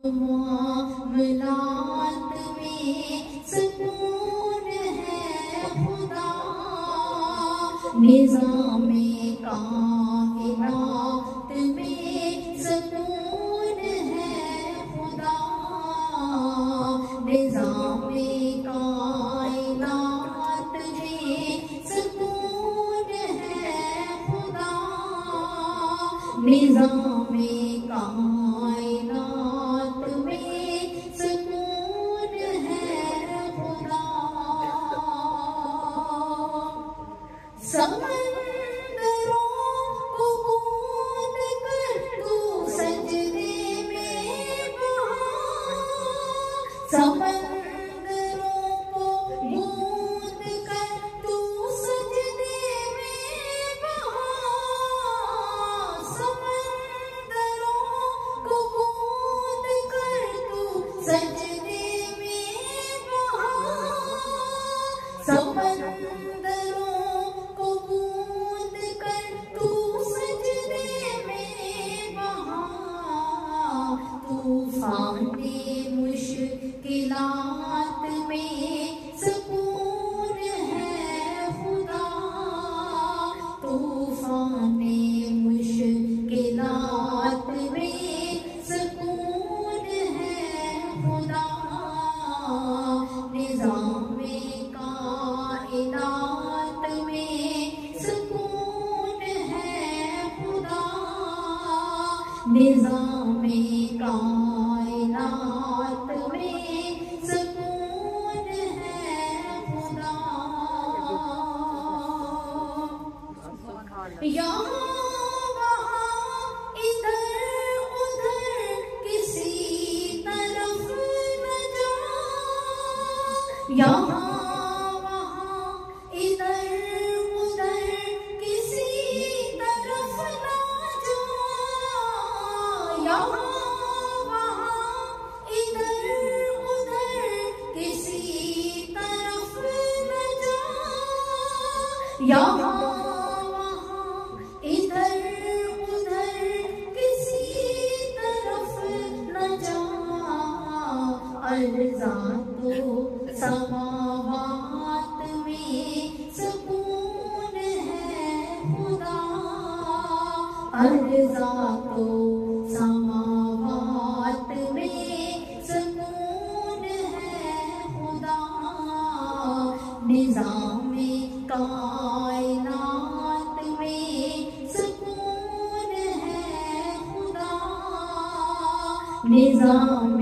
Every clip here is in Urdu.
معاملات میں سکون ہے خدا، نظام کائنات میں سکون ہے خدا، نظام کائنات میں سکون ہے خدا، نظام کائنات میں سکون ہے خدا۔ سمندروں کو گود کر تو سجدے میں بہا، سمندروں کو گود کر تو سجدے میں بہا، سمندروں کو گود کر تو سجدے میں بہا، سمندروں کو گود کر تو سجدے میں بہا، طوفان مشکلات میں سکون ہے خدا، طوفان مشکلات میں سکون ہے خدا، نظام کائنات میں سکون ہے خدا، نظام کائنات میں سکون ہے خدا۔ یہاں وہاں ادھر ادھر کسی طرف نہ جا، یہاں وہاں ادھر ادھر کسی طرف نہ جا، یہاں وہاں ادھر ادھر کسی طرف نہ جا، یہاں ادھر ادھر کسی طرف نہ جا، ارضات و سماوات میں سکون ہے خدا، ارضات و سماوات میں سکون ہے خدا، نظام کائنات میں سکون ہے خدا، نظام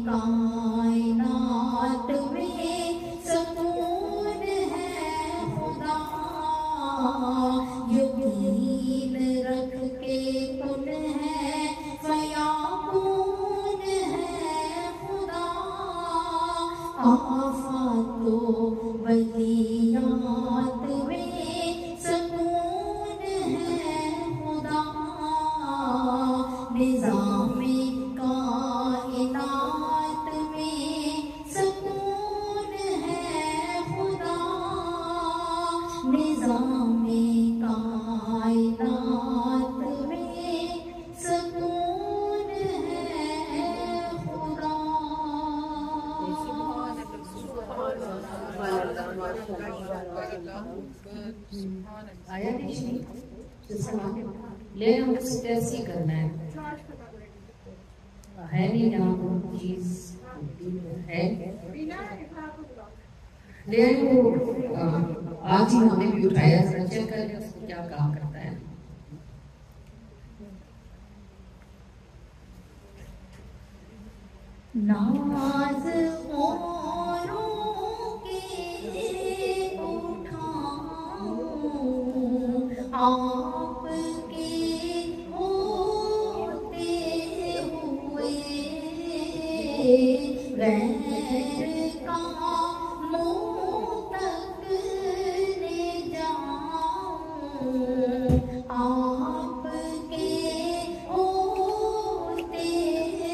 کائنات میں سکون ہے خدا، یقین رکھ کے کن ہے فیاکون ہے خدا، آفات و بلیات میں سکون ہے خدا، نظام کائنات میں سکون ہے خدا، نظام کائنات میں سکون ہے خدا۔ آیا نہیں لے ہم اس کیسی کرنا ہے نہیں یہاں پر چیز ہے لے وہ آج ہی ہمیں بھی اٹھایا چیک کر لیں اس کو کیا کام کرتا ہے۔ ناز اوروں کے اٹھاؤں، آپ کے ہوتے ہوئے غیر کا منہ تک لے جاؤں، آپ کے ہوتے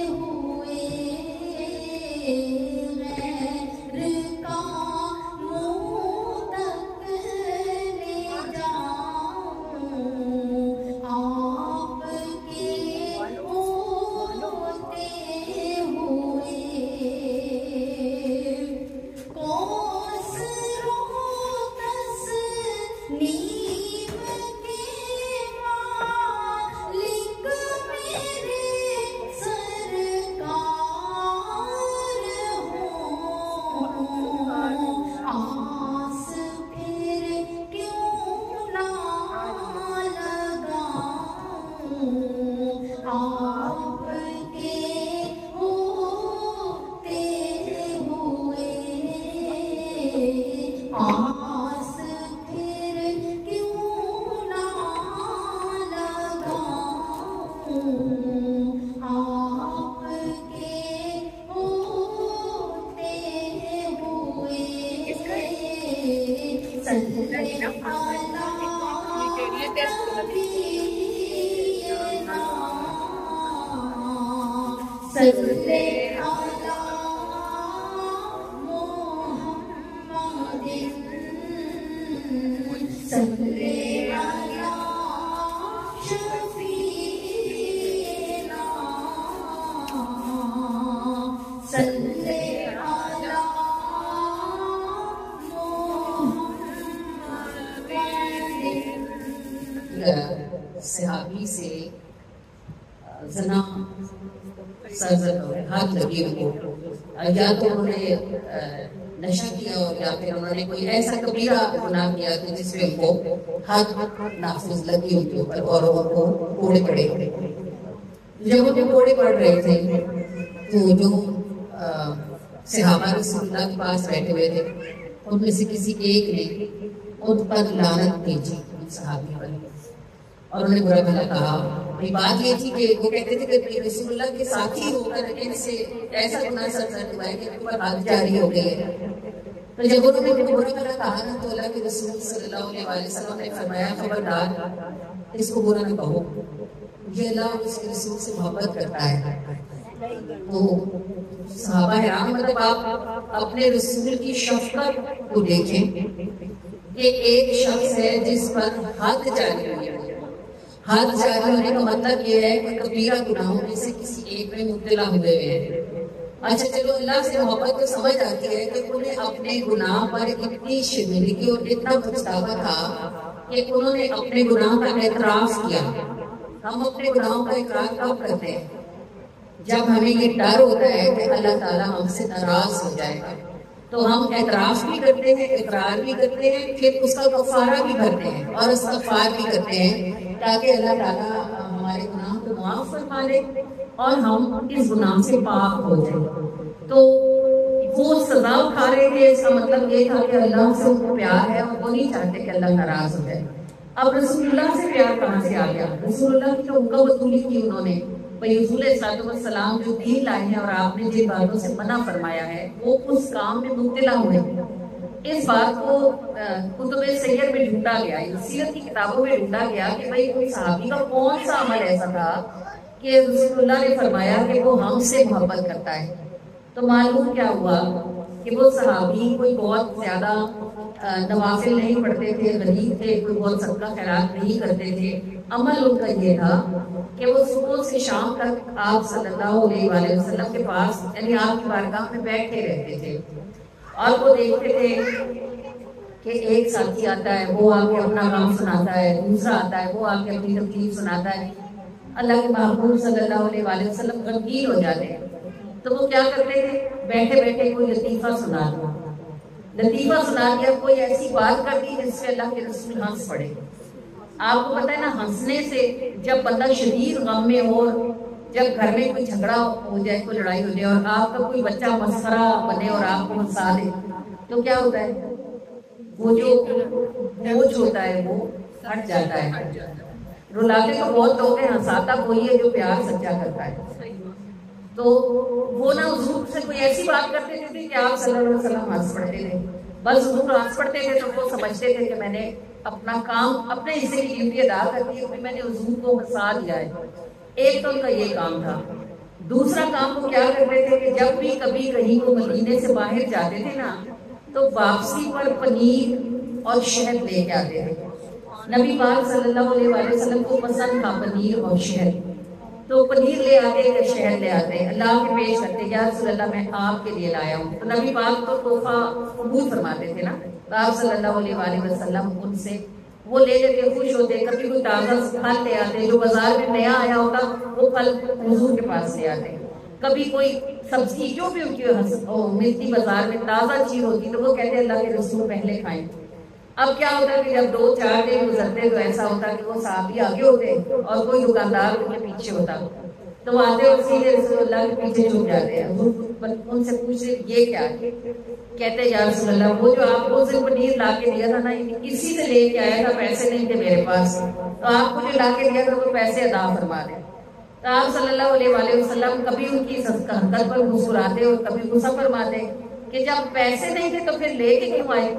ہوئے غیر کا منہ تک لے جاؤں، آپ کے ہوتے صلی علی محمد صلی علی شفیعنا صلی علی محمد. صحابی سے زنا سرزد ہو ہاتھ لگی ان کو، یا تو انہوں نے نشہ کیا ہو یا پھر انہوں نے کوئی ایسا کبیرہ گناہ کیا کہ جس میں ان کو ہاتھ نافذ لگی ان کے اوپر اور ان کو کوڑے پڑے. جب ان کو کوڑے پڑ رہے تھے تو جو صحابہ رسول اللہ کے پاس بیٹھے ہوئے تھے ان میں سے کسی ایک نے ان پر لعنت بھیجی صحابی پر، اور انہوں نے برا بھلا کہا. بات یہ تھی کہ وہ کہتے تھے کہ رسول اللہ کے ساتھی ہو کر ان سے ایسا گناہ سرزد ہوا ہے کہ ان پر حد جاری ہو گئی ہے. تو جب انہوں نے برا بھلا کہا نا تو اللہ کے رسول صلی اللہ علیہ وسلم نے فرمایا خبردار اس کو برا نہ کہو، یہ اللہ اور اس کے رسول سے محبت کرتا ہے. تو صحابہ حیران، مطلب آپ اپنے رسول کی شفقت کو دیکھیں کہ ایک شخص ہے جس پر حد جاری ہوئی ہے. حد جاری ہونے کا مطلب یہ ہے کہ کبیرہ گناہوں میں سے کسی ایک میں مبتلا ہوئے ہیں. اچھا چلو اللہ سے محبت تو سمجھ آتی ہے کہ انہیں اپنے گناہ پر اتنی شرمندگی اور اتنا پچھتاوا تھا کہ انہوں نے اپنے گناہ کا اعتراف کیا. ہم اپنے گناہوں کا اقرار کب کرتے ہیں؟ جب ہمیں یہ ڈر ہوتا ہے کہ اللہ تعالیٰ ہم سے ناراض ہو جائے گا تو ہم اعتراف بھی کرتے ہیں، اقرار بھی کرتے ہیں، پھر اس کا کفارہ بھی کرتے ہیں اور استغفار بھی کرتے ہیں تاکہ اللہ تعالیٰ ہمارے گناہ کو معاف فرما دے اور ہم اس گناہ سے پاک ہو جائیں. تو وہ سزا اٹھا رہے تھے، اس کا مطلب یہ تھا کہ اللہ سے ان کو پیار ہے اور وہ نہیں چاہتے کہ اللہ ناراض ہو جائے. اب رسول اللہ سے پیار کہاں سے آ گیا؟ رسول اللہ کی تو ان کا وصولی کی انہوں نے. بھائی رسول صلی اللہ علیہ وسلم جو دین لائے ہیں اور آپ نے جن باتوں سے منع فرمایا ہے وہ اس کام میں مبتلا ہوئے. اس بات کو کتب سیر میں ڈھونڈا گیا، سیرت کی کتابوں میں ڈھونڈا گیا کہ بھائی کوئی صحابی کا کون سا عمل ایسا تھا کہ رسول اللہ نے فرمایا کہ وہ ہم سے محبت کرتا ہے. تو معلوم کیا ہوا کہ وہ صحابی کوئی بہت زیادہ نوافل نہیں پڑھتے تھے، غریب تھے، کوئی بہت صدقہ خیرات نہیں کرتے تھے. عمل ان کا یہ تھا کہ وہ صبح سے شام تک آپ صلی اللہ علیہ وآلہ وسلم کے پاس یعنی آپ کی بارگاہ میں بیٹھے رہتے تھے اور وہ دیکھتے تھے کہ ایک ساتھی آتا ہے وہ آ کے اپنا غم سناتا ہے، دوسرا آتا ہے وہ آ کے اپنی تکلیف سناتا ہے. اللہ کے محبوب صلی اللہ علیہ وآلہ وسلم غمگین ہو جاتے ہیں تو وہ کیا کرتے تھے؟ بیٹھے بیٹھے کوئی لطیفہ سنا دیا، کوئی ایسی بات کر دی جس سے اللہ کے رسول ہنس پڑے. آپ کو پتہ ہے نا، ہنسنے سے جب بندہ شدید غم میں ہو، جب گھر میں کوئی جھگڑا ہو جائے، کوئی لڑائی ہو جائے اور آپ کا کوئی بچہ مسخرہ بنے اور آپ کو ہنسا دے تو کیا ہوتا ہے؟ وہ جو بوجھ ہوتا ہے وہ ہٹ جاتا ہے. رلاتے تو بہت لوگ ہیں، ہنساتا وہی ہے جو پیار سچا کرتا ہے. تو وہ نا حضور سے کوئی ایسی بات کرتے تھے کہ آپ صلی اللہ علیہ وسلم ہنس پڑتے تھے. بس حضور ہنس پڑتے تھے تو وہ سمجھتے تھے کہ میں نے اپنا کام، اپنے حصے کی ڈیوٹی ادا کر دی ہے، میں نے حضور کو ہنسا دیا ہے. ایک تو ان کا یہ کام تھا. دوسرا کام وہ کیا کرتے تھے کہ جب بھی کبھی کہیں وہ مدینے سے باہر جاتے تھے نا تو واپسی پر پنیر اور شہد لے کے آتے تھے. نبی پاک صلی اللہ علیہ وآلہ وسلم کو پسند تھا پنیر اور شہد، تو پنیر لے آتے یا شہد لے آتے، اللہ کے پیش کرتے، یا رسول اللہ میں آپ کے لیے لایا ہوں. تو نبی پاک تو تحفہ قبول فرماتے تھے نا، تو آپ صلی اللہ علیہ وآلہ وسلم ان سے وہ لے لیتے، خوش ہوتے. کبھی کوئی تازہ پھل لے آتے، جو بازار میں نیا آیا ہوتا وہ پھل حضور کے پاس لے آتے. کبھی کوئی سبزی جو بھی ان کی ملتی بازار میں تازہ چیز ہوتی تو وہ کہتے اللہ کے رسول پہلے کھائیں. اب کیا ہوتا ہے کہ جب 2-4 دن گزرتے تو ایسا ہوتا کہ وہ صحابی آگے ہوتے اور کوئی دکاندار ان کے پیچھے ہوتا، تو وہ آتے اور سیدھے رسول اللہ کے پیچھے چھپ جاتے ہیں. ان سے پوچھتے یہ کیا ہے؟ کہتے ہیں یا رسول اللہ وہ جو آپ کو صرف پنیر لا کے دیا تھا نا کسی سے لے کے آیا تھا، پیسے نہیں تھے میرے پاس، تو آپ کو جو لا کے دیا تھا وہ پیسے ادا فرما دیں. تو آپ صلی اللہ علیہ وآلہ وسلم کبھی ان کی حرکت پر مسکراتے اور کبھی غصہ فرماتے کہ جب پیسے نہیں تھے تو پھر لے کے کیوں آئے؟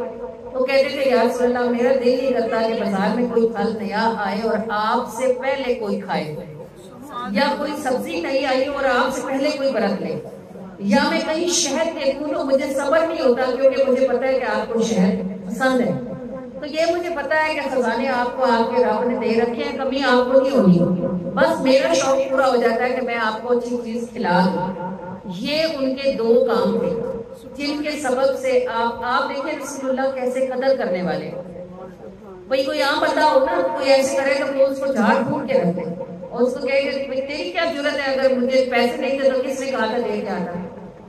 تو کہتے تھے یا رسول اللہ میرا دل نہیں کرتا کہ بازار میں کوئی پھل نیا آئے اور آپ سے پہلے کوئی کھائے. یا کوئی سبزی نہیں آئی اور آپ سے پہلے کوئی برت لے، یا میں کہیں شہد دیکھوں تو مجھے صبر نہیں ہوتا کیونکہ مجھے پتا ہے کہ آپ کو شہد پسند ہے، تو یہ مجھے پتا ہے کہ خزانے آپ کو آپ کے رب نے دے رکھے ہیں، کبھی آپ کو نہیں ہونی، بس میرا شوق پورا ہو جاتا ہے کہ میں آپ کو اچھی چیز کھلا دوں۔ یہ ان کے دو کام تھے جن کے سبب سے آپ دیکھیں رسول اللہ کیسے قدر کرنے والے۔ بھئی کوئی عام بندہ ہو نا، کوئی ایسے کرے تو وہ اس کو جھاڑ پھوڑ کے رکھ دے اور اس کو کہے کہ تیری کیا ضرورت ہے، اگر مجھے پیسے نہیں تھے تو کس نے کہا تھا لے کے آتا۔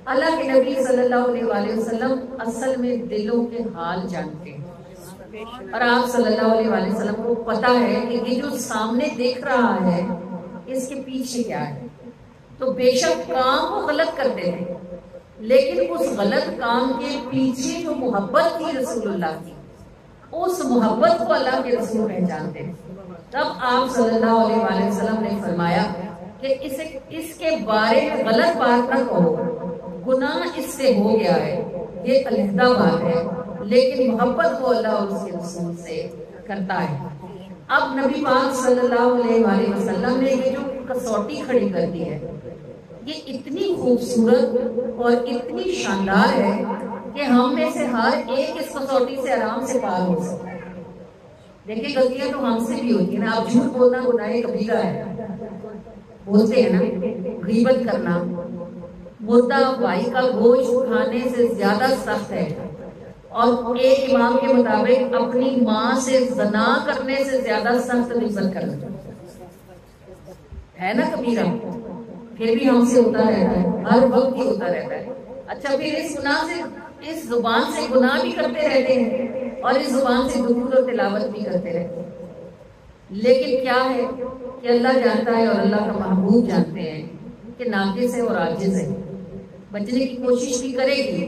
اللہ کے نبی صلی اللہ علیہ وسلم اصل میں دلوں کے حال جانتے ہیں، اور آپ صلی اللہ علیہ وسلم کو پتا ہے کہ یہ جو سامنے دیکھ رہا ہے اس کے پیچھے کیا ہے۔ تو بے شک کام وہ غلط کرتے تھے، لیکن اس غلط کام کے پیچھے جو محبت تھی رسول اللہ کی، اس محبت کو اللہ کے رسول پہچانتے ہیں۔ تب آپ صلی اللہ علیہ وسلم نے فرمایا کہ اس کے بارے میں غلط بات نہ کہو، گناہ اس سے ہو گیا ہے، یہ علیحدہ بات ہے، لیکن محبت کو اللہ اور اس کے رسول سے کرتا ہے۔ اب نبی پاک صلی اللہ علیہ وسلم نے یہ جو کسوٹی کھڑی کر دی ہے، یہ اتنی خوبصورت اور اتنی شاندار ہے کہ ہم میں سے ہر ایک اس کسوٹی سے آرام سے پار ہو سکتا ہے۔ دیکھیں غلطیاں تو ہم سے بھی ہوتی ہیں نا، آپ جھوٹ بولنا گناہ کبیرہ ہے، بولتے ہیں نا، غیبت کرنا مردہ بھائی کا گوشت کھانے سے زیادہ سخت ہے، اور ایک امام کے مطابق اپنی ماں سے زنا کرنے سے زیادہ سخت غیبت کرنا ہے نا کبیرہ، پھر بھی ہم سے ہوتا رہتا ہے، ہر وقت ہی ہوتا رہتا ہے۔ اچھا پھر اس گناہ سے، اس زبان سے گناہ بھی کرتے رہتے ہیں اور اس زبان سے درود اور تلاوت بھی کرتے رہتے ہیں، لیکن کیا ہے کہ اللہ جانتا ہے اور اللہ کا محبوب جانتے ہیں کہ ناقص ہے اور عاجز ہے، بچنے کی کوشش بھی کرے گی۔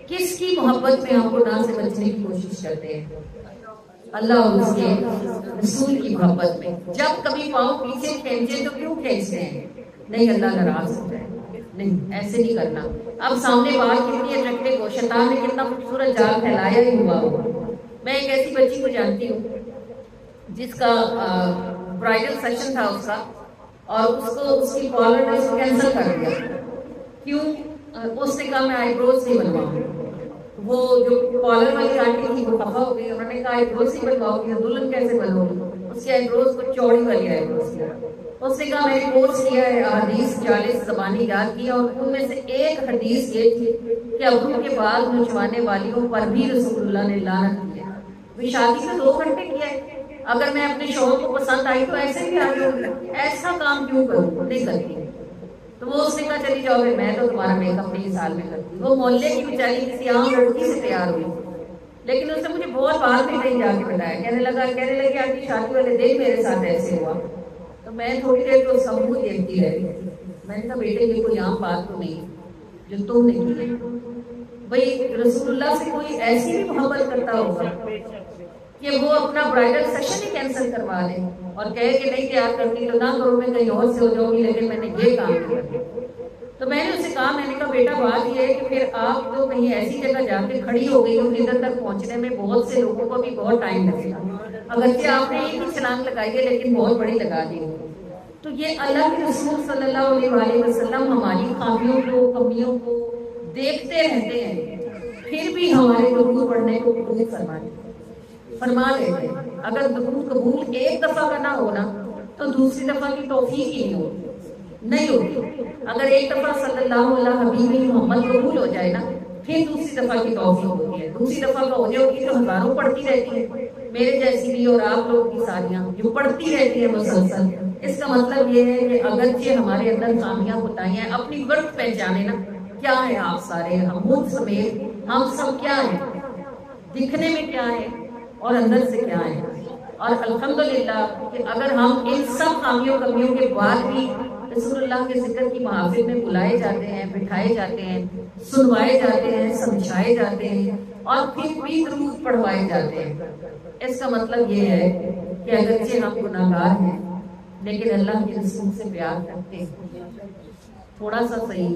کس کی محبت میں ہم گناہ سے بچنے کی کوشش کرتے ہیں؟ اللہ اور اس کے رسول کی محبت میں۔ جب کبھی پاؤں پیچھے کھینچے تو کیوں کھینچتے ہیں؟ نہیں اللہ ناراض ہوتا ہے، نہیں ایسے نہیں کرنا۔ اب سامنے بات کتنی اٹریکٹیو ہو، شیطان نے کتنا خوبصورت جال پھیلایا ہی ہوا ہو۔ میں ایک ایسی بچی کو جانتی ہوں جس کا برائڈل سیشن تھا اس کا، اور اس کی کالر نے اس کو کینسل کر دیا۔ کیوں؟ اس نے کہا میں آئی بروز نہیں بنواؤں۔ وہ جو کالر والی آنٹی تھی وہ خفا ہو گئی، انہوں نے کہا آئی بروز نہیں بنواؤ گی، دلہن کیسے بنو گی؟ اس کی آئی بروز کو چوڑی والی آئی بروز کیا۔ اس نے کہا میں نے کورس کیا ہے، حدیث 40 زبانی یاد کی، اور ان میں سے ایک حدیث یہ تھی کہ ابرو کے بعد نچوانے والیوں پر بھی رسول اللہ نے لعنت کی ہے۔ شادی میں 2 گھنٹے کیا ہے، اگر میں اپنے شوہر کو پسند آئی تو ایسے بھی آگے ہوگی، ایسا کام کیوں کروں؟ نہیں کرتی۔ تو وہ اس نے کہا چلی جاؤ گے، میں تو تمہارا میک اپ نہیں سال میں کرتی۔ وہ محلے کی بیچاری کسی عام لڑکی سے تیار ہوئی، لیکن اس نے مجھے بہت بعد میں کہیں جا کے بتایا، کہنے لگی آنٹی شادی والے دن میرے ساتھ ایسے ہوا۔ تو میں تھوڑی دیر تو سب کو دیکھتی رہی، میں نے کہا بیٹے یہ کوئی عام بات تو نہیں جو تم نے کی ہے۔ بھئی رسول اللہ سے کوئی ایسی بھی محبت کرتا ہوگا کہ وہ اپنا برائڈل سیشن ہی کینسل کروا لے اور کہے کہ نہیں تیار کرتی تو نہ کرو، میں کہیں اور سے ہو جاؤں گی، لیکن میں نے یہ کام کیا۔ تو میں نے اسے کہا، میں نے کہا بیٹا بات یہ ہے کہ پھر آپ تو کہیں ایسی جگہ جا کے کھڑی ہو گئی ہو، ادھر تک پہنچنے میں بہت سے لوگوں کو بھی بہت ٹائم لگے گا، اگرچہ آپ نے ایک ہی چھلانگ لگائی ہے لیکن بہت بڑی لگا دی ہو۔ تو یہ اللہ کے رسول صلی اللہ علیہ وسلم ہماری خامیوں کو، کمیوں کو دیکھتے رہتے ہیں، پھر بھی ہمارے درود پڑھنے کو قبول فرما لیتے ہیں۔ اگر درود قبول ایک دفعہ کا نہ ہونا تو دوسری دفعہ کی توفیق ہی نہیں ہوتی۔ اگر ایک دفعہ صلی اللہ علیہ حبیب محمد قبول ہو جائے نا، پھر دوسری دفعہ کی توفیق ہوتی ہے۔ دوسری دفعہ کا ہو جائے گی تو ہزاروں پڑھتی رہتی ہے، میرے جیسی بھی اور آپ لوگ کی ساریاں جو پڑھتی رہتی ہیں مسلسل۔ اس کا مطلب یہ ہے کہ اگرچہ ہمارے اندر خامیاں بتائیں، اپنی گرفت پہچانے نا، کیا ہے آپ سارے، ہم مجھ سمیت ہم سب کیا ہیں، دکھنے میں کیا ہے اور اندر سے کیا ہے۔ اور الحمدللہ کہ اگر ہم ان سب خامیوں کمیوں کے بعد بھی رسول اللہ کے ذکر کی محافل میں بلائے جاتے ہیں، بٹھائے جاتے ہیں، سنوائے جاتے ہیں، سمجھائے جاتے ہیں اور پھر بھی درود پڑھوائے جاتے ہیں، اس کا مطلب یہ ہے کہ اگرچہ ہم گناہگار ہیں لیکن اللہ کے رسول سے پیار کرتے ہیں، تھوڑا سا صحیح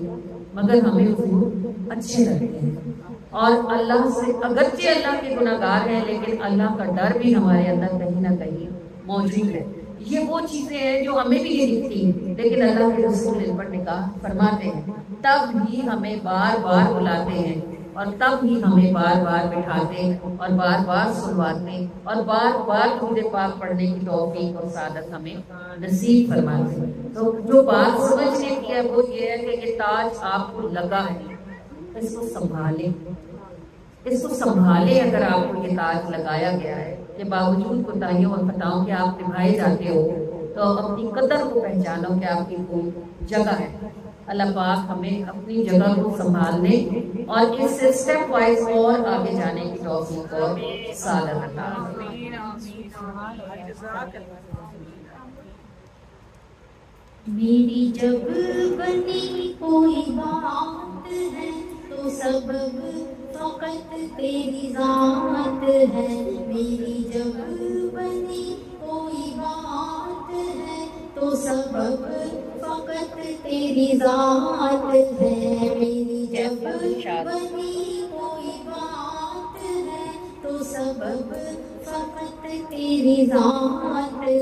مگر ہمیں حضور اچھے لگتے ہیں، اور اللہ سے اگرچہ اللہ کے گناہگار ہیں لیکن اللہ کا ڈر بھی ہمارے اندر کہیں نہ کہیں موجود ہے۔ یہ وہ چیزیں ہیں جو ہمیں بھی نہیں دکھتی، لیکن اللہ کے رسول ان پر نگاہ فرماتے ہیں، تب بھی ہمیں بار بار بلاتے ہیں، اور تب بھی ہمیں بار بار بٹھاتے اور بار بار سنواتے اور بار بار درود پاک پڑھنے کی توفیق اور سعادت ہمیں نصیب فرماتے ہیں۔ تو جو بات سمجھنے کی ہے وہ یہ ہے کہ یہ تاج آپ کو لگا ہے، اس کو سنبھالیں، اس کو سنبھالیں۔ اگر آپ کو یہ تاج لگایا گیا ہے کہ باوجود کوتاہیوں اور خطاؤں کے آپ نبھائے جاتے ہو، تو اپنی قدر کو پہچانو کہ آپ کی کوئی جگہ ہے۔ اللہ پاک ہمیں اپنی جگہ کو سنبھالنے اور اس سے سٹیپ وائز اور آگے جانے کی توفیق اور سعادت عطا میری جب بنی کوئی بات ہے تو سبب فقط تیری ذات ہے، میری جب بنی کوئی بات ہے تو سبب فقط تیری ذات ہے، میری جب بنی کوئی بات ہے تو سبب فقط تیری ذات ہے،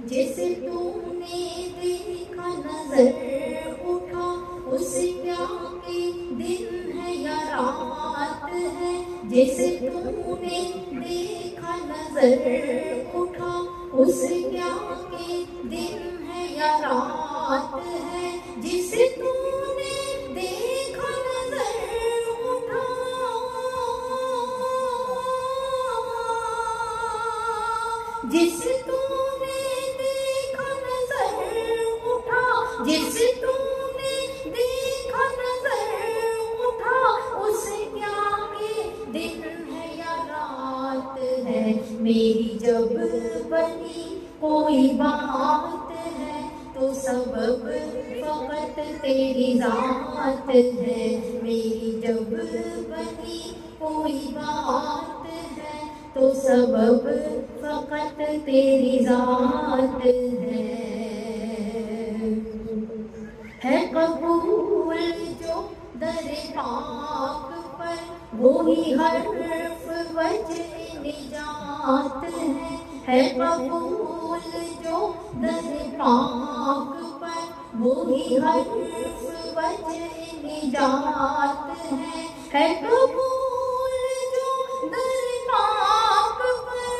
جسے تو نے دیکھا نظر اٹھا اس کیا کے دن ہے یا رات ہے، جسے تو نے دیکھا نظر اٹھا اس کیا کے دن ہے یا رات ہے، جسے تو نے دیکھا نظر اٹھا جس تو نے دیکھا نظر اٹھا جس تو نے دیکھا نظر اٹھا اس کیا کے دن ہے یا رات ہے، میری جب بنی کوئی بات ہے تو سبب فقط تیری ذات ہے، میری جب بنی کوئی بات ہے تو سبب فقط تیری ذات ہے قبول جو در پاک پر وہی حرف وجہ نجات ہے قبول جو در پاک پر وہی حرف وجہ نجات ہے قبول جو در پاک پر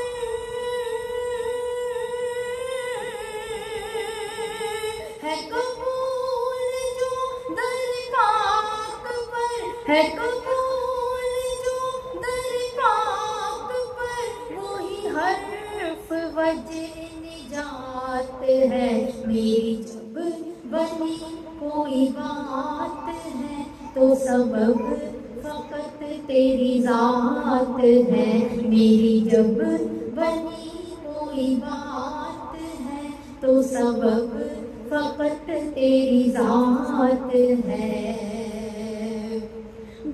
ہے قبول جو در پاک پر ہے قبول جو در پاک پر وہی حرف وجہ نجات ہے، میری جب بنی کوئی بات ہے تو سبب فقط تیری ذات ہے، میری جب بنی کوئی بات ہے تو سبب فقط تیری ذات ہے،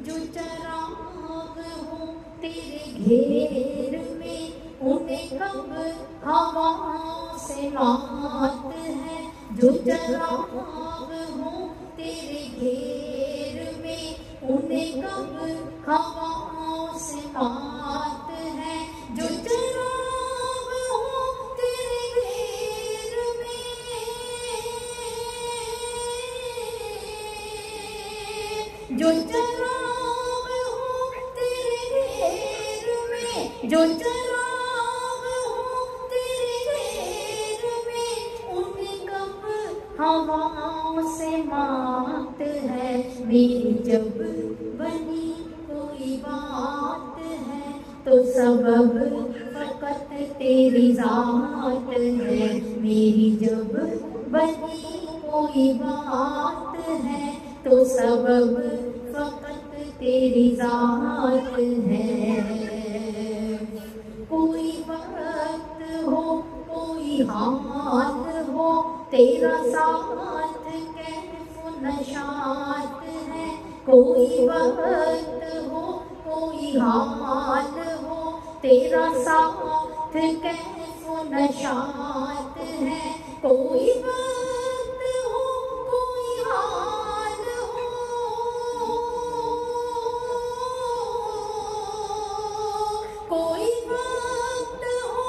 جو چراغ ہوں تیرے گھیر میں انہیں کب ہوا سے مات ہے، جو چراغ ہوں تیرے گھیر میں انہیں کب ہوا سے مات ہے، جو چراغ ہوں تیرے گھیر میں جو چراغ ہوں تیرے گھیر میں جو چراغ ہوں تیرے گھیر میں انہیں کب ہوا سے مات ہے، میری جب بنی کوئی بات ہے تو سبب فقط تیری ذات ہے، میری جب بنی کوئی بات ہے تو سبب فقط تیری ذات ہے، کوئی وقت ہو کوئی حال ہو تیرا ساتھ کیف و نشاط ہے، کوئی وقت ہو کوئی حال ہو تیرا ساتھ کیف و نشاط ہے، کوئی وقت ہو کوئی حال ہو کوئی وقت ہو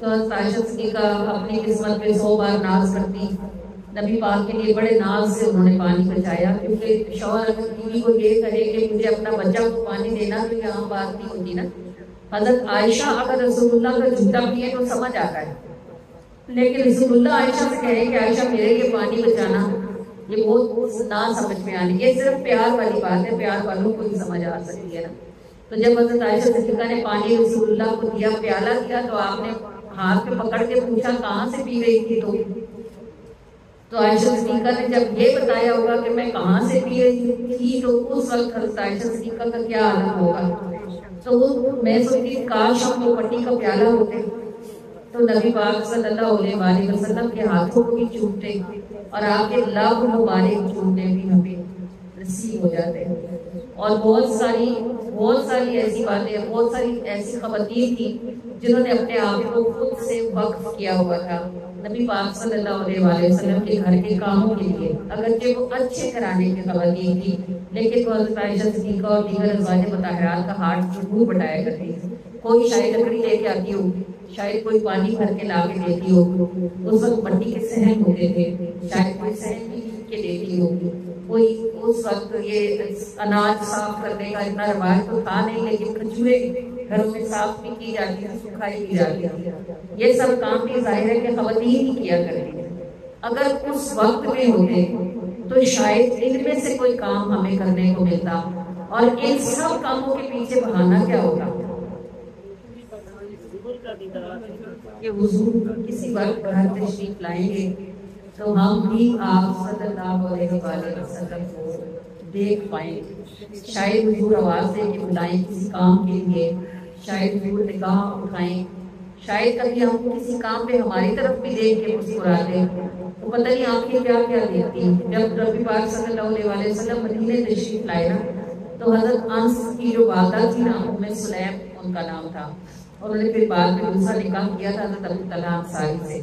تو عائشہ صدیقہ اپنی قسمت پہ 100 بار ناز کرتی. نبی پاک کے لیے بڑے ناز سے انہوں نے پانی بچایا، کیونکہ شوہر اگر بیوی کو یہ کہے کہ مجھے اپنا بچہ کو پانی دینا تو یہ عام بات نہیں ہوتی نا. حضرت عائشہ اگر رسول اللہ کا جھوٹا پیے تو سمجھ آتا ہے، لیکن رسول اللہ عائشہ سے کہے کہ عائشہ میرے لیے پانی بچانا، یہ بہت نہ سمجھ میں آنے. یہ صرف پیار والی بات ہے، پیار والوں کو ہی سمجھ آ سکتی ہے نا. تو جب حضرت عائشہ صدیقہ نے پانی رسول اللہ کو دیا، پیالہ دیا، تو آپ نے ہاتھ پہ پکڑ کے پوچھا کہاں سے پی رہی تھی تو عائشہ صدیقہ نے جب یہ بتایا ہوگا کہ میں کہاں سے پی رہی تھی تو اس وقت حضرت عائشہ صدیقہ کا کیا عالم ہوگا. تو وہ میں سوچتی کاش ہم کو پٹی کا پیالہ ہوتے تو نبی پاک صلی اللہ علیہ وآلہ وسلم کے ہاتھوں کو بھی چومتے اور آپ کے لب مبارک چومنے بھی ہمیں نصیب ہو جاتے ہیں. اور بہت ساری ایسی باتیں، بہت ساری ایسی خواتین تھی جنہوں نے اپنے آپ کو خود سے وقف کیا ہوا تھا نبی پاک صلی اللہ علیہ وآلہ وسلم کے گھر کے کاموں کے لیے. اگرچہ وہ اچھے گھرانے کی خواتین تھی لیکن وہ حضرت عائشہ صدیقہ اور دیگر ازواج مطہرات کا ہاتھ ضرور بٹایا کرتی. کوئی شاید لکڑی لے کے آتی ہو، شاید کوئی پانی بھر کے لا کے دیتی ہو. اس وقت مٹی کے صحن ہوتے تھے، شاید کوئی صحن بھی کے دیتی ہو. کوئی اس وقت یہ اناج صاف کرنے کا اتنا رواج تو تھا نہیں، لیکن کھجوریں گھروں میں صاف بھی کی جاتی تھی، سکھائی بھی جاتی تھی. یہ سب کام بھی ظاہر ہے کہ خواتین ہی کیا کرتی تھی. اگر اس وقت میں ہوتے تو شاید ان میں سے کوئی کام ہمیں کرنے کو ملتا. اور ان سب کاموں کے پیچھے بہانہ کیا ہوتا کہ حضور کسی وقت گھر تشریف لائیں گے تو ہم بھی آپ صلی اللہ علیہ وآلہ وسلم کو دیکھ پائیں گے. شاید حضور آواز دے کے بلائیں کسی کام کے لیے، شاید حضور نگاہ اٹھائیں، شاید کبھی ہم کسی کام پہ ہماری طرف بھی دیکھ کے مسکراتے. تو پتہ نہیں آنکھیں کیا کیا دیکھتی. جب نبی پاک صلی اللہ علیہ وآلہ وسلم مدینے تشریف لائے نا تو حضرت انس کی جو والدہ تھی نا، ام سلیم ان کا نام تھا، اور انہوں نے پھر بعد میں دوسرا نکاح کیا تھا حضرت ابو طلحہ انصاری سے.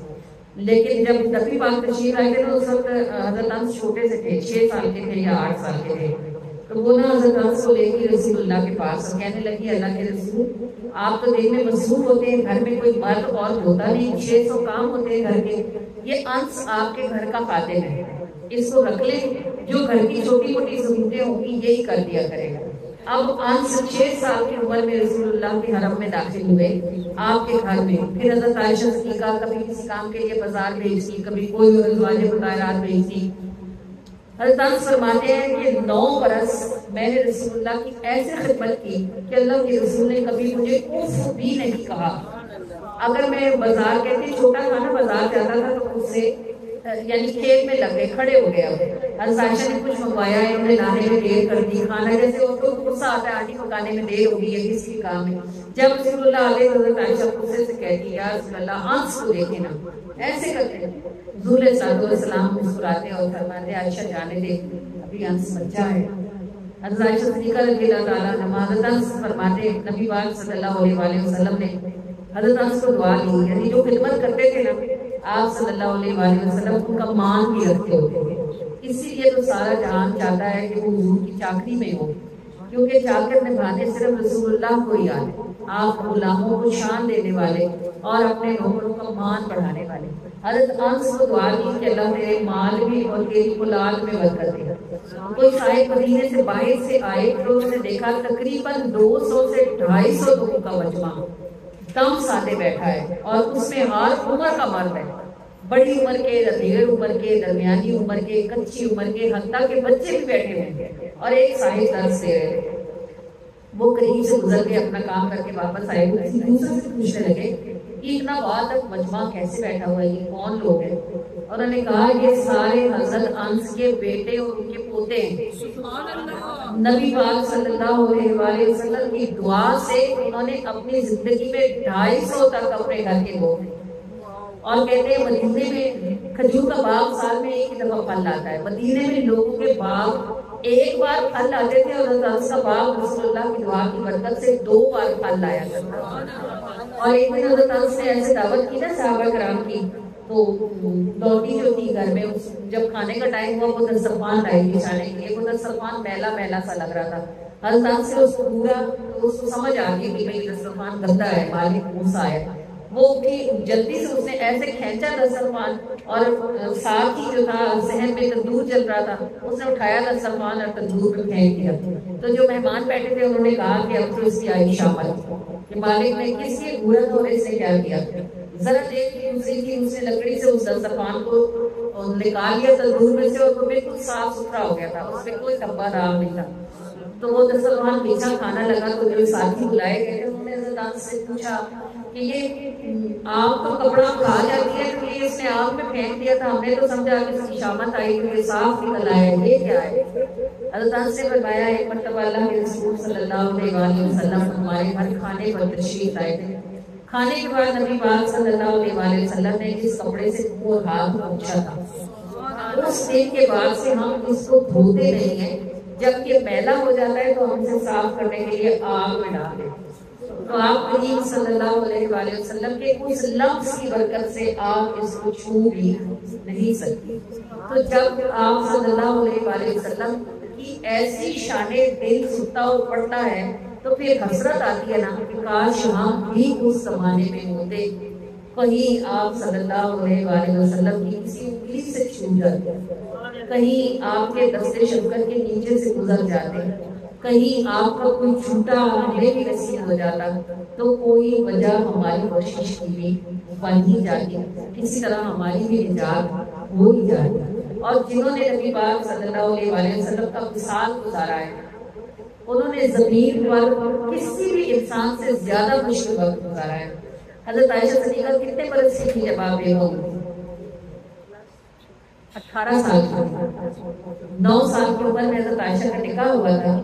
لیکن جب نبی پاک تشریف لائے تھے تو اس وقت حضرت انس چھوٹے سے تھے، 6 سال کے تھے یا 8 سال کے تھے. تو وہ نا حضرت انس کو لے کے رسول اللہ کے پاس کہنے لگی اللہ کے رسول آپ تو دن میں مصروف ہوتے ہیں، گھر میں کوئی مرد اور ہوتا نہیں، 600 کام ہوتے ہیں گھر کے، یہ انس آپ کے گھر کا خادم ہے، اس کو رکھ لیں، جو گھر کی چھوٹی موٹی ضرورتیں ہوں گی یہی کر دیا کرے گا. اب انس 6 سال کی عمر میں رسول اللہ کے حرم میں داخل ہوئے آپ کے گھر میں. پھر حضرت عائشہ صدیقہ کبھی کسی کام کے لیے بازار بھیجتی، کبھی کوئی اور ازواج مطہرات بھیجتی. حضرت انس فرماتے ہیں کہ 9 برس میں نے رسول اللہ کی ایسے خدمت کی کہ اللہ کے رسول نے کبھی مجھے اف بھی نہیں کہا. اگر میں بازار کہتی چھوٹا تھا نا، بازار جاتا تھا تو اس سے یعنی کھیل میں لگ گئے، کھڑے ہو گئے. حضرت عائشہ نے کچھ منگوایا ہے، انہیں لانے میں دیر کر دی، کھانا جیسے عورتوں کو غصہ آتا ہے آٹی پکانے میں دیر ہو گئی ہے کسی کام میں. جب رسول اللہ علیہ حضرت عائشہ غصے سے کہتی یا رسول اللہ انس کو دیکھے نا، ایسے کرتے ہیں. حضور صلی اللہ علیہ وسلم مسکراتے اور فرماتے عائشہ جانے دے، ابھی انس بچہ ہے. حضرت عائشہ صدیقہ رضی اللہ تعالیٰ عنہا حضرت انس فرماتے نبی پاک صلی اللہ علیہ وآلہ وسلم نے حضرت انس کو دعا دی، یعنی جو خدمت کرتے تھے نا آپ صلی اللہ علیہ وآلہ وسلم ان کا مان بھی رکھتے ہوتے تھے. اسی لیے تو سارا جہان چاہتا ہے کہ وہ حضور کی چاکری میں ہو، کیونکہ چاکر نبھانے صرف رسول اللہ کو ہی آتے. آپ غلاموں کو شان دینے والے اور اپنے نوکروں کا مان بڑھانے والے. حضرت انس کو دعا دی کہ اللہ تیرے مال بھی اور تیری اولاد میں برکت دے. کوئی صاحب مدینے سے باہر سے آئے تو انہوں نے دیکھا تقریباً 200 سے 250 لوگوں کا مجمع دم ساتھے بیٹھا ہے، اور اس میں ہر عمر کا مرد ہے، بڑی عمر کے، دیگر عمر کے، درمیانی عمر کے، کچی عمر کے، حتیٰ کہ بچے بھی بیٹھے ہوئے ہیں. اور ایک صاحب درس دے رہے تھے. وہ قریب سے گزر کے اپنا کام کر کے واپس آئے، دوسرے سے پوچھنے لگے کہ اتنا بعد تک مجمع کیسے بیٹھا ہوا ہے، یہ کون لوگ ہیں؟ اور انہوں نے کہا یہ سارے حضرت انس کے بیٹے اور ان کے پوتے ہیں. نبی پاک صلی اللہ علیہ وآلہ وسلم کی دعا سے انہوں نے اپنی زندگی میں 250 تک اپنے گھر کے لوگ. اور کہتے ہیں مدینے میں کھجور کا باغ سال میں ایک ہی دفعہ پھل لاتا ہے. مدینے میں لوگوں کے باغ ایک بار پھل لاتے تھے اور حضرت انس کا باغ رسول اللہ کی دعا کی برکت سے 2 بار پھل لایا کرتا. اور ایک دن حضرت انس نے ایسے دعوت کی نا صحابہ کرام کی، تو لوٹی جو تھی گھر میں جب کھانے کا ٹائم ہوا وہ دسترخوان لائی بچھانے کے لیے. وہ دسترخوان میلا میلا سا لگ رہا تھا. حضرت انس سے اس کو پورا تو اس کو سمجھ آ گئی کہ بھئی دسترخوان گندا ہے، مالک موسیٰ ہے. وہ جلدی سے اس نے ایسے کھینچا دسترخوان اور ساتھ ہی جو تھا ذہن میں تندور جل رہا تھا، اس نے اٹھایا دسترخوان اور تندور میں پھینک دیا. تو جو مہمان بیٹھے تھے انہوں نے کہا کہ اب تو اس کی آئی شامت کہ مالک نے کس کی گورت اور اس نے کیا کیا. ذرا دیکھ لی دوسری تھی، اس نے لکڑی سے اس دسترخوان کو نکال لیا تندور میں سے اور وہ بالکل صاف ستھرا ہو گیا تھا، اس میں کوئی دھبا داغ نہیں تھا. تو وہ دسترخوان پیچھا کھانا لگا تو جو ساتھی بلائے گئے تھے انہوں نے حضرت سے پوچھا کہ یہ آگ تو کپڑا کھا جاتی ہے تو یہ اس نے آگ میں پھینک دیا تھا، ہم نے تو سمجھا کہ اس کی شامت آئی تو یہ صاف نکل آیا، یہ کیا ہے؟ حضرت سے فرمایا ایک مرتبہ اللہ کے رسول صلی اللہ علیہ وسلم ہمارے گھر کھانے پر تشریف لائے تھے. کھانے کے بعد نبی پاک صلی اللہ علیہ وسلم نے جس کپڑے سے وہ ہاتھ پہنچا تھا اس دن کے بعد سے ہم اس کو دھوتے نہیں ہیں، جب یہ میلا ہو جاتا ہے تو ہم اسے صاف کرنے کے لیے آگ میں ڈال دیتے. تو آپ کریم صلی اللہ علیہ وسلم کے اس لفظ کی برکت سے آگ اس کو چھو بھی نہیں سکتی. تو جب آپ صلی اللہ علیہ وسلم کی ایسی شان دل ستا اور پڑتا ہے تو پھر حسرت آتی ہے نا کہ کاش ہم بھی اس زمانے میں ہوتے، کہیں آپ صلی اللہ علیہ وسلم کی کسی انگلی سے چھو جاتے، کہیں آپ کے دستے شفقت کے نیچے سے گزر جاتے، کہیں آپ کا کوئی چھوٹا ہمیں بھی نصیب ہو جاتا تو کوئی وجہ ہماری کوشش کی بھی بن ہی جاتی، کسی طرح ہماری بھی نجات ہو ہی جاتی. اور جنہوں نے نبی پاک صلی اللہ علیہ وسلم کا وصال گزارا ہے انہوں نے زمین پر کسی بھی انسان سے زیادہ مشکل وقت گزارا ہے. حضرت عائشہ صدیقہ کتنے برس کی تھی جب آپ بے ہو؟ 18 سال کی. 9 سال کی عمر میں حضرت عائشہ کا نکاح ہوا تھا.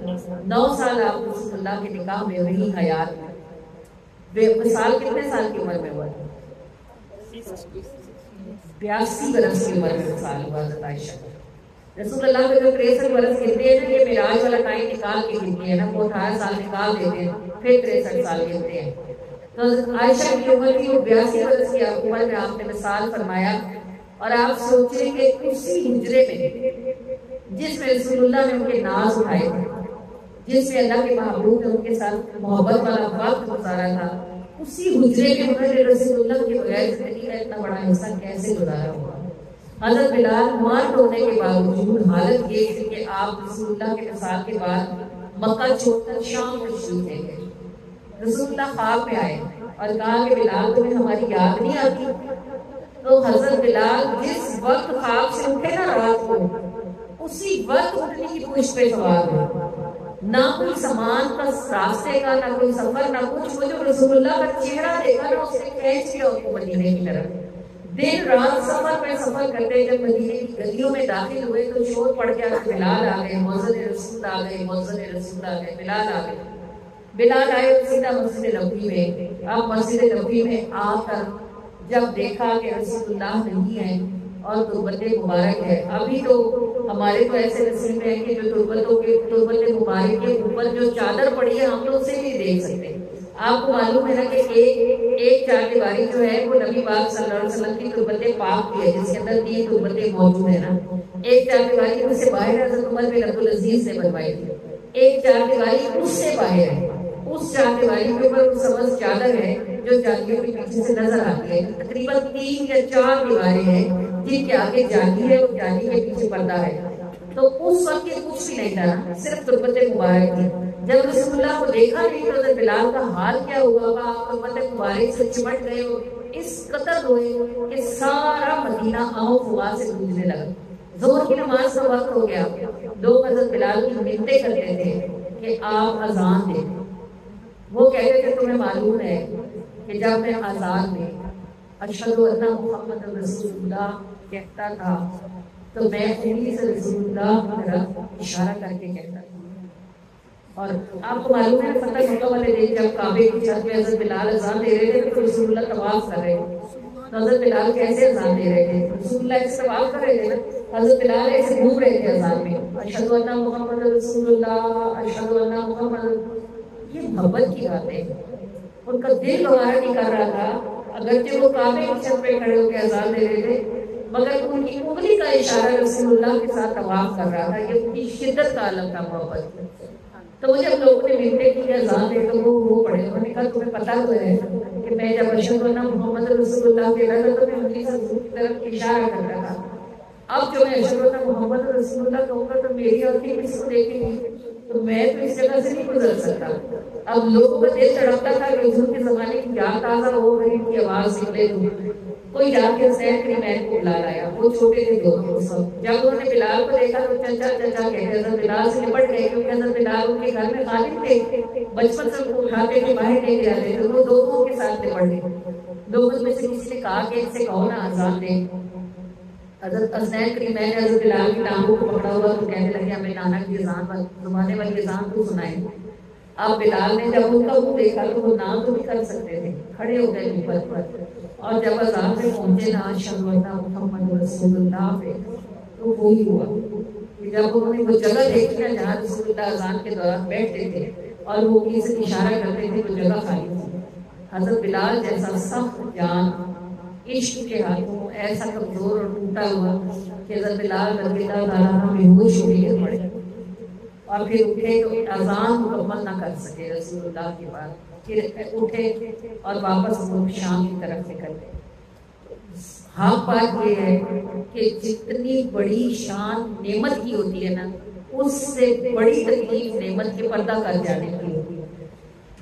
9 سال آپ رسول اللہ کے نکاح میں وہی حیات میں. وصال کتنے سال کی عمر میں ہوا تھا؟ 82 برس کی عمر میں وصال ہوا حضرت عائشہ. رسول اللہ کے جو 63 برس گنتے ہیں نا، یہ معراج والا ٹائم نکال کے گنتے ہیں نا، وہ 18 سال نکال دیتے ہیں پھر 63 سال گنتے ہیں. تو حضرت عائشہ کی عمر کی وہ 82 برس کی عمر میں آپ نے وصال فرمایا. اور آپ سوچیں کہ اسی ہجرے میں جس میں رسول اللہ نے ان کے ناز اٹھائے تھے، جس میں اللہ کے محبوب نے ان کے ساتھ محبت والا وقت گزارا تھا، اسی ہجرے میں انہوں نے رسول اللہ کے بغیر زندگی کا اتنا بڑا حصہ کیسے گزارا ہوگا. حضرت بلال مار ہونے کے باوجود حالت یہ تھی کہ آپ رسول اللہ کے وصال کے بعد مکہ چھوڑ کر شام تشریف لے گئے. رسول اللہ خواب میں آئے اور کہا کہ بلال تمہیں ہماری یاد نہیں آتی؟ تو حضرت بلال جس وقت خواب سے اٹھے نا رات کو، اسی وقت اٹھنے کی پشت پہ سوار ہوئے. نہ کوئی سامان کا راستے کا، نہ کوئی سفر، نہ کچھ. وہ جو رسول اللہ کا چہرہ دیکھا نا، اس نے کھینچ لیا ان کو مدینے کی طرف. دن رات سفر پہ سفر کرتے جب مدینے کی گلیوں میں داخل ہوئے تو شور پڑ گیا کہ بلال آ گئے، مؤذن رسول آ گئے، مؤذن رسول آ گئے، بلال آ گئے. بلال آئے سیدھا مسجد نبوی میں. اب مسجد نبوی میں آ کر جب دیکھا کہ رسول اللہ نہیں ہے اور تربت مبارک ہے. ابھی تو ہمارے تو ایسے نصیب ہیں کہ جو تربت مبارک کے اوپر جو چادر پڑی ہے ہم تو اسے نہیں دیکھ سکتے. آپ کو معلوم ہے نا کہ ایک چار دیواری جو ہے وہ نبی پاک صلی اللہ علیہ وسلم کی تربت پاک کی ہے، جس کے اندر 3 تربتیں موجود ہیں نا. ایک چار دیواری اس سے باہر حضرت عمر بن عبدالعزیز نے بنوائی تھی. ایک چار دیواری اس سے باہر ہے. اس چار دیواری کے اوپر وہ سبز چادر ہے جو جالیوں کے پیچھے سے نظر آتی ہے. تقریباً 3 یا 4 دیواریں ہیں جن کے آگے جالی ہے اور جالی کے پیچھے پردہ ہے. تو اس وقت یہ کچھ بھی نہیں تھا، صرف تربت مبارک تھی. جب رسول اللہ کو دیکھا نہیں تو حضرت بلال کا حال کیا ہوا؟ آپ تربت مبارک سے چمٹ گئے اور اس قدر ہوئے کہ سارا مدینہ آؤ فوا سے گونجنے لگا. ظہر کی نماز کا وقت ہو گیا. لوگ حضرت بلال کی منتیں کرتے تھے کہ آپ اذان دیں. وہ کہتے تھے تمہیں معلوم ہے کہ جب میں اذان میں اشہد ان محمد رسول اللہ کہتا تھا تو میں انگلی سے رسول اللہ کی طرف اشارہ کر کے کہتا تھا. اور آپ کو معلوم ہے فتح مکہ والے دن جب کعبے کی چھت پہ حضرت بلال اذان دے رہے تھے تو رسول اللہ طواف کر رہے تھے. تو حضرت بلال کیسے اذان دے رہے تھے؟ رسول اللہ ایسے طواف کر رہے تھے نا، حضرت بلال ایسے گھوم رہے تھے اذان میں، اشہد ان محمد رسول اللہ، اشہد ان محمد. یہ محبت کی بات ہے. ان کا دل گوارا نہیں کر رہا تھا اگرچہ وہ کعبے کی چھت پہ کھڑے ہو کے اذان دے رہے تھے، مگر ان کی انگلی کا اشارہ رسول اللہ کے ساتھ طواف کر رہا تھا. یہ ان کی شدت کا عالم تھا محبت. تو جب لوگوں نے ملتے کی اذان دے تو وہ پڑھے، انہوں نے کہا تمہیں پتہ تو ہے کہ میں جب اشہد ان محمد رسول اللہ کہہ رہا تھا تو میں انہیں حضور کی طرف اشارہ کر رہا تھا، اب جو میں اشہد ان محمد رسول اللہ کہوں گا تو میری آنکھیں کس کو دیکھیں گی، تو میں تو اس جگہ سے نہیں گزر سکتا۔ اب لوگوں کا دل تڑپتا تھا کہ حضور کے زمانے کی یاد تازہ ہو رہی کی آواز نکلے تو کوئی جا کے حسین کے میں کو بلا لایا، وہ چھوٹے تھے دونوں سب۔ جب انہوں نے بلال کو دیکھا تو چچا چچا کہتے حضرت بلال سے نپٹ گئے، کیونکہ حضرت بلال ان کے گھر میں خالد تھے، بچپن سے ان کو اٹھاتے تھے باہر لے کے جاتے تھے، وہ دونوں کے ساتھ نپٹ گئے۔ دونوں میں سے کسی نے کہا کہ ان سے کہو نا اذان دیں۔ حضرت حسین کے میں نے حضرت بلال کی ٹانگوں کو پکڑا ہوا تو کہنے لگے ہمیں نانا کی اذان زمانے والی اذان کو سنائے۔ اب بلال نے جب ان کا منہ دیکھا تو وہ نہ تو بھی کر سکتے تھے، کھڑے ہو گئے منبر پر، اور جب اذان پہ پہنچے نا اشہد ان محمد رسول اللہ پہ تو وہی ہوا کہ جب انہوں نے وہ جگہ دیکھی نا جہاں رسول اللہ اذان کے دوران بیٹھتے تھے اور وہ انہیں سے اشارہ کرتے تھے وہ جگہ خالی تھی۔ حضرت بلال جیسا سخت جان عشق کے ہاتھوں ایسا کمزور اور ٹوٹا ہوا کہ حضرت بلال رضی اللہ تعالیٰ عنہ بے ہوش ہو کے پڑے اور پھر اٹھے تو اذان مکمل نہ کر سکے رسول اللہ کے بعد، پھر اٹھے اور واپس شام کی طرف نکل گئے۔ حق بات یہ ہے کہ جتنی بڑی شان نعمت کی ہوتی ہے نا، اس سے بڑی تکلیف نعمت کے پردہ کر جانے کی ہوتی ہے۔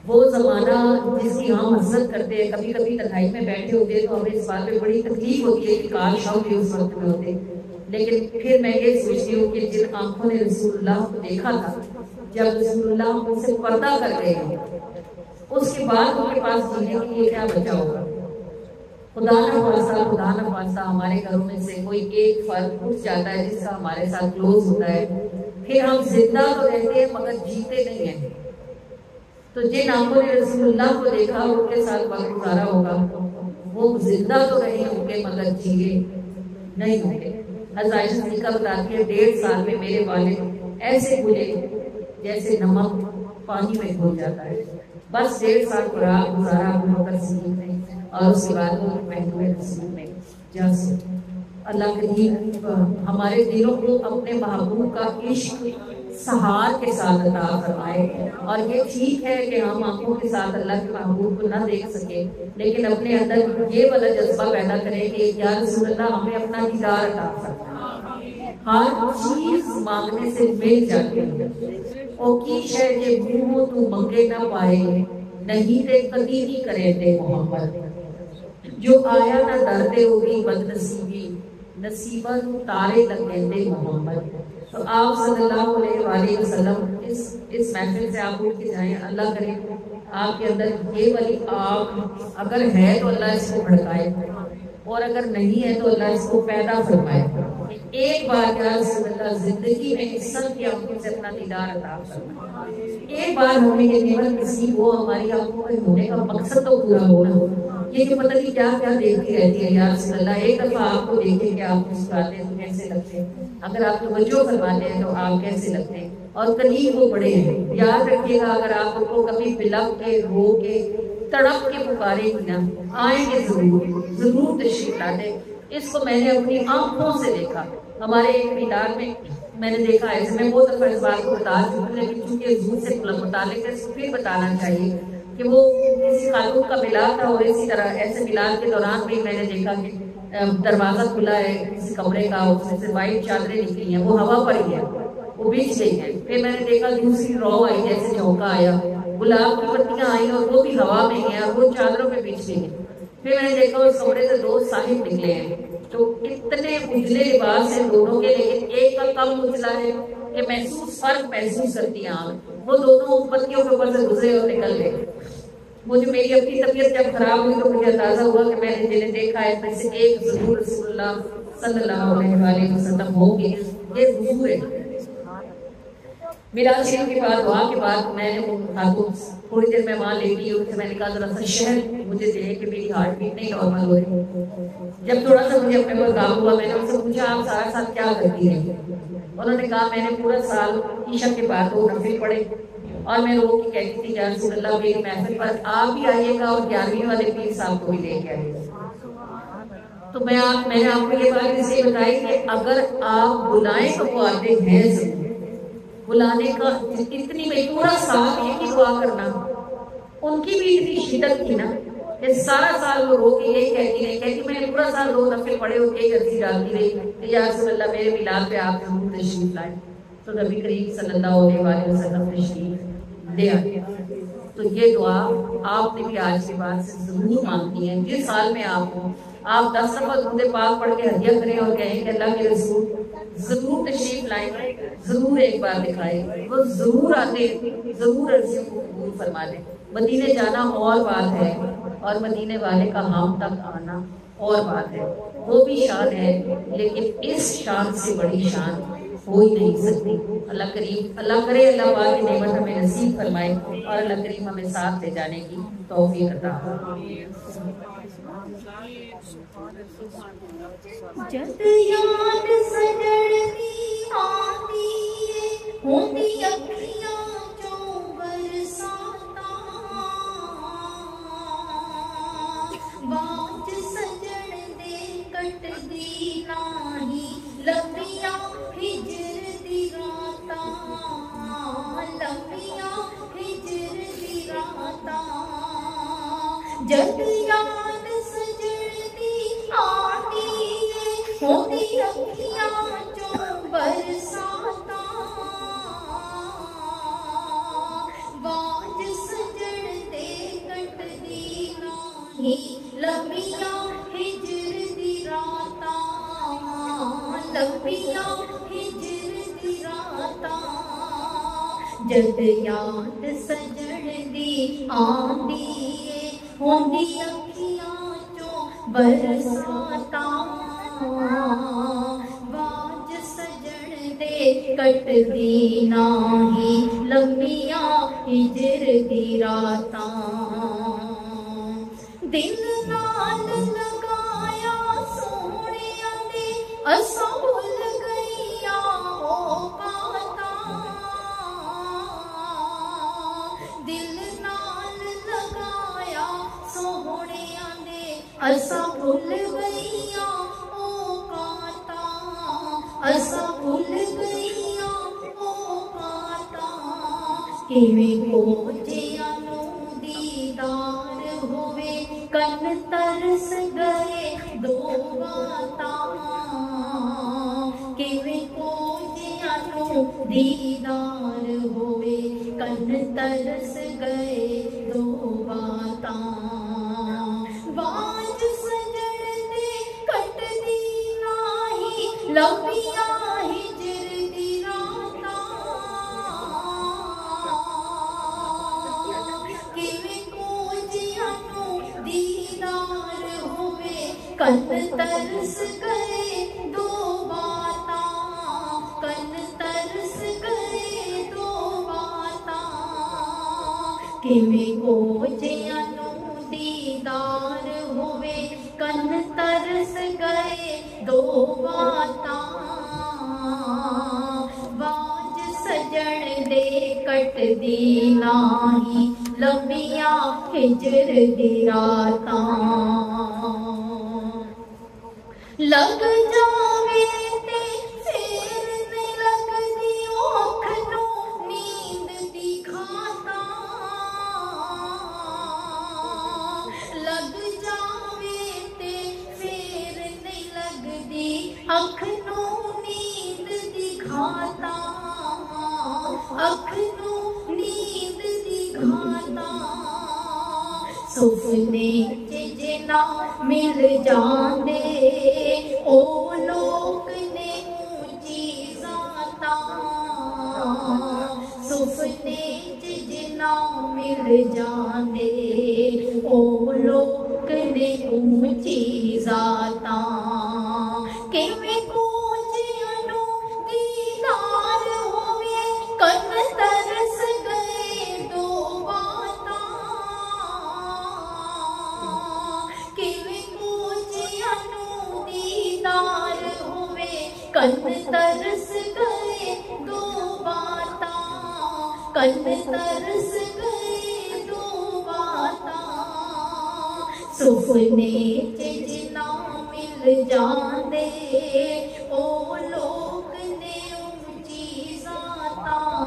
وہ زمانہ جس کی ہم حسرت کرتے ہیں، کبھی کبھی تنہائی میں بیٹھے ہوتے تو ہمیں اس بات پہ بڑی تکلیف ہوتی ہے کہ کاش ہم بھی اس وقت میں ہوتے، لیکن پھر میں یہ سوچتی ہوں کہ جن آنکھوں نے رسول اللہ کو دیکھا تھا، جب رسول اللہ ان سے پردہ کر گئے اس کے بعد ان کے پاس جینے کے لیے کیا بچا ہوگا۔ خدا نہ خواستہ ہمارے گھروں میں سے کوئی ایک فرد اٹھ جاتا ہے جس کا ہمارے ساتھ کلوز ہوتا ہے، پھر ہم زندہ تو رہتے ہیں مگر جیتے نہیں ہیں۔ تو جن آنکھوں نے رسول اللہ کو دیکھا ان کے ساتھ وقت گزارا ہوگا، وہ زندہ تو رہے ہوں گے مگر جیے نہیں ہوں گے۔ حضرت عائشہ صدیقہ بتاتی ہے 1.5 سال میں میرے والد ایسے بھولے جیسے نمک پانی میں گھل جاتا ہے۔ بس 1.5 سال گزارا ابو بکر صدیق نے، اور اس کے بعد وہ محبوب رسول میں جیسے اللہ کریم ہمارے دلوں کو اپنے محبوب کا عشق سہار کے ساتھ عطا فرمائے۔ اور یہ ٹھیک ہے کہ ہم آنکھوں کے ساتھ اللہ کے محبوب کو نہ دیکھ سکے، لیکن اپنے اندر یہ والا جذبہ پیدا کرے کہ یا رسول اللہ ہمیں اپنا دیدار عطا فرمائے۔ ہر چیز مانگنے سے مل جاتی ہے، او کی شے یہ منہ تو منگے نہ پائے، نہیں تے کدی نہیں کرے تے محمد، جو آیا نہ ڈرتے ہوگی بد نصیبی، نصیبہ تو تارے لگے تے محمد۔ تو آپ صلی اللہ علیہ وآلہ وسلم اس محفل سے آپ اٹھ کے جائیں، اللہ کرے آپ کے اندر یہ والی آگ اگر ہے تو اللہ اس کو بھڑکائے، اور اگر نہیں ہے تو اللہ اس کو پیدا فرمائے۔ ایک بار یا رسول اللہ زندگی میں عزت کی آنکھوں سے اپنا دیدار عطا فرمائے۔ ایک بار ہمیں یہ نعمت نصیب ہو، ہماری آنکھوں میں ہونے کا مقصد تو پورا ہونا، یہ جو پتہ نہیں کیا کیا دیکھتی رہتی ہے یا رسول اللہ، ایک دفعہ آپ کو دیکھیں کہ آپ مسکراتے ہیں تو کیسے لگتے ہیں، اگر آپ توجہ فرماتے ہیں تو آپ کیسے لگتے ہیں، اور قریب وہ بڑے ہیں۔ یاد رکھیے گا اگر آپ کو کبھی بلک کے رو کے تڑپ کے پکارے گی نا، آئیں گے ضرور تشریف لاتے۔ اس کو میں نے اپنی آنکھوں سے دیکھا، ہمارے ایک میدان میں میں نے دیکھا ہے، میں بہت دفعہ اس بات کو بتا چکی، لیکن چونکہ حضور سے متعلق ہے اس کو پھر بتانا چاہیے کہ وہ کسی خاتون کا ملاد تھا، اور اسی طرح ایسے ملاد کے دوران بھی میں نے دیکھا کہ دروازہ کھلا ہے کسی کمرے کا، اس سے وائٹ چادریں نکلی ہیں، وہ ہوا پڑی ہے، وہ بچ گئی ہیں۔ پھر میں نے دیکھا دوسری رو آئی، جیسے جھونکا آیا، گلاب کی پتیاں آئیں اور وہ بھی ہوا میں ہیں اور وہ چادروں میں بچ گئی ہیں۔ پھر میں نے دیکھا اس کمرے سے 2 صاحب نکلے ہیں، تو اتنے اجلے لباس ہیں دونوں کے، لیکن ایک کا کم اجلا ہے کہ فرق محسوس کرتی ہیں آنکھ، وہ دونوں پتیوں کے اوپر سے گزرے اور نکل گئے۔ مجھے میری اپنی طبیعت جب خراب ہوئی تو مجھے اندازہ ہوا کہ میں نے جنہیں دیکھا ہے میں سے ایک ضرور رسول اللہ صلی اللہ علیہ وسلم ہوں گے، یہ حضور ہے۔ میراث شریف کے بعد دعا کے بعد میں نے خاتون تھوڑی دیر میں وہاں لیٹی ہوں، میں نے کہا ذرا سا شہر مجھے دے کہ میری ہارٹ بیٹ نہیں نارمل ہو رہی۔ جب تھوڑا سا مجھے اپنے پر قابو ہوا، میں نے ان سے پوچھا آپ سارا سال کیا کرتی ہیں؟ انہوں نے کہا میں نے پورا سال عشاء کے بعد 2 نفل پڑھے، اور میں رو کے کہتی تھی یا رسول اللہ میری محفل پر آپ بھی آئیے گا اور 11ویں والے پیر صاحب کو بھی لے کے آئیے گا۔ تو میں نے آپ کو یہ بات اس لیے بتائی کہ اگر آپ بلائیں تو وہ آتے ہیں ضرور، بلانے کا اتنی میں پورا سال یہ کی دعا کرنا، ان کی بھی اتنی شدت تھی نا کہ سارا سال وہ رو کے یہی کہتی رہی، کہتی میں نے پورا سال 2 نفل پڑھے اور یہی عرضی ڈالتی رہی کہ یا رسول اللہ میرے میلاد پہ آپ ضرور تشریف لائیں۔ تو نبی کریم صلی اللہ علیہ وآلہ وسلم تشریف لے آئے۔ تو یہ دعا آپ نے بھی آج کے بعد سے ضرور مانگنی ہے۔ جس سال میں آپ ہوں، آپ 10 دفعہ درود پاک پڑھ کے ہدیہ کریں اور کہیں کہ اللہ کے رسول ضرور تشریف لائیں، ضرور ایک بار دکھائے، وہ ضرور آتے، ضرور عرضیوں کو قبول فرما دیں۔ مدینے جانا اور بات ہے اور مدینے والے کا ہم تک آنا اور بات ہے، وہ بھی شان ہے، لیکن اس شان سے بڑی شان ہو ہی نہیں سکتی۔ اللہ کریم، اللہ کرے اللہ پاک کی نعمت ہمیں نصیب فرمائے اور اللہ کریم ہمیں ساتھ لے جانے کی توفیق عطا فرمائے۔ جد یاد سجڑتی آتی ہوتی اکھیاں جو برساتا، باج سجڑ دے کٹ دی ناہی لبیاں ہجر دی راتا، لبیاں ہجر دی راتا، جد یاد سجڑتی آتی ہوتی اکھیاں جو برساتا، باج سجڑ دے کٹ دی ناہی لبیاں ہجر دی راتا، لبیاں ہجر دی راتا، جد یاد سجڑ دی آندی ہوندی اکھیاں چوں برساتا، باج سجڑ دے کٹ دی ناہی لمبیاں ہجر دی راتاں، دل نال لگایا سونیاں دے اساں بھل گئیاں او باتاں، دل نال لگایا سونیاں دے اساں بھل گئیاں او باتاں، اساں بھل گئیاں او باتاں، کیویں کوجیاں نو دیدار ہوئے کن ترس گئے دو باتاں، کیویں کوجیاں نو دیدار ہوئے کن ترس گئے دو باتاں، باج سجڑ دے کٹ دی ناہی لمبیاں ہجر دی راتاں، کیویں کوجیاں نو دیدار ہوئے کن ترس گئے دو باتاں، کن ترس گئے دو باتاں، کیویں کوجیاں نو دیدار ہوئے کن ترس گئے دو باتاں، باج سجڑ دے کٹ دی ناہی لمبیاں ہجر دی راتاں، لگ جاوے تے پھر نہیں لگدی اکھ نو نیند دی کھاتا، لگ جاوے تے پھر نہیں لگدی اکھ نو نیند دی کھاتا، اکھ نو نیند دی کھاتا، سپنے جنا مل جاندے او لوگ نے اونچی ذاتاں، سپنے جنا مل جاندے او لوگ نے اونچی ذاتاں، کیویں کوجیاں نو دیدار ہوئے کن ترس گئے دو باتاں، کیویں کوجیاں نو دیدار ہوئے کن ترس گئے دو باتاں، کن ترس گئے دو باتاں، سپنے جنا مل جاندے او لوگ نے اونچی ذاتاں،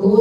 2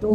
2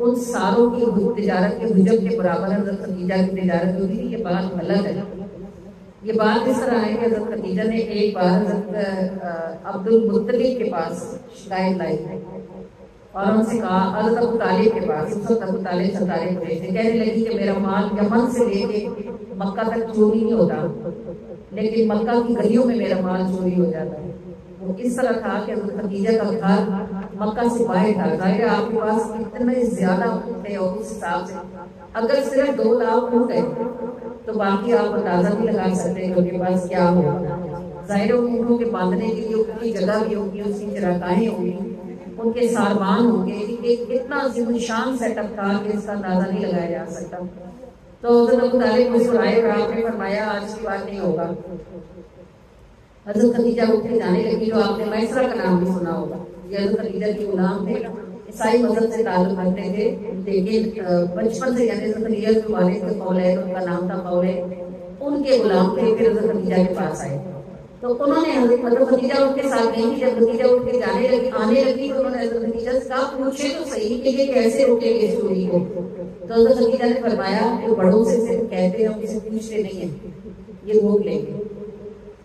ان ساروں کی تجارت کے حجم کے برابر حضرت خدیجہ کی تجارت ہوتی تھی. یہ بات غلط ہے. یہ بات اس طرح ہے کہ حضرت خدیجہ نے ایک بار حضرت عبد المطلب کے پاس شکایت لائی اور ان سے کہا حضرت ابو طالب کے پاس. اس وقت ابو طالب سردار قریش تھے. کہنے لگی کہ میرا مال یمن سے لے کے مکہ تک چوری نہیں ہوتا, لیکن مکہ کی گلیوں میں میرا مال چوری ہو جاتا ہے. وہ اس طرح تھا کہ حضرت خدیجہ کا گھر مکہ سے باہر تھا. ظاہر آپ کے پاس اتنے زیادہ اونٹ تھے اور اس حساب سے اگر صرف 2 لاکھ اونٹ ہے تو باقی آپ اندازہ نہیں لگا سکتے کہ ان کے پاس کیا ہوگا. ظاہر اونٹوں کے باندھنے کے لیے ان کی جگہ بھی ہوگی, اس کی چراگاہیں ہوں گی, ان کے ساربان ہوں گے. ایک اتنا عظیم شان سیٹ اپ تھا کہ اس کا اندازہ نہیں لگایا جا سکتا. تو حضرت ابو طالب مسکرائے اور آپ نے فرمایا آج کی بات نہیں ہوگا. حضرت خدیجہ اٹھ کے جانے لگی. تو آپ نے میسرہ کا نام بھی سنا ہوگا. یہ حضرت خدیجہ کے غلام تھے, عیسائی مذہب سے تعلق رکھتے تھے, لیکن بچپن سے یعنی حضرت خدیجہ کے والد کے قولین, ان کا نام تھا قولین, ان کے غلام تھے. پھر حضرت خدیجہ کے پاس آئے تو انہوں نے حضرت خدیجہ ان کے ساتھ گئی تھی. جب خدیجہ اٹھ کے جانے لگی آنے لگی تو انہوں نے حضرت خدیجہ سے کہا پوچھے تو صحیح کہ یہ کیسے روکے گے اس چوری کو. تو حضرت خدیجہ نے فرمایا جو بڑوں سے صرف کہتے ہیں ہم کسی پوچھتے نہیں ہیں, یہ روک لیں گے.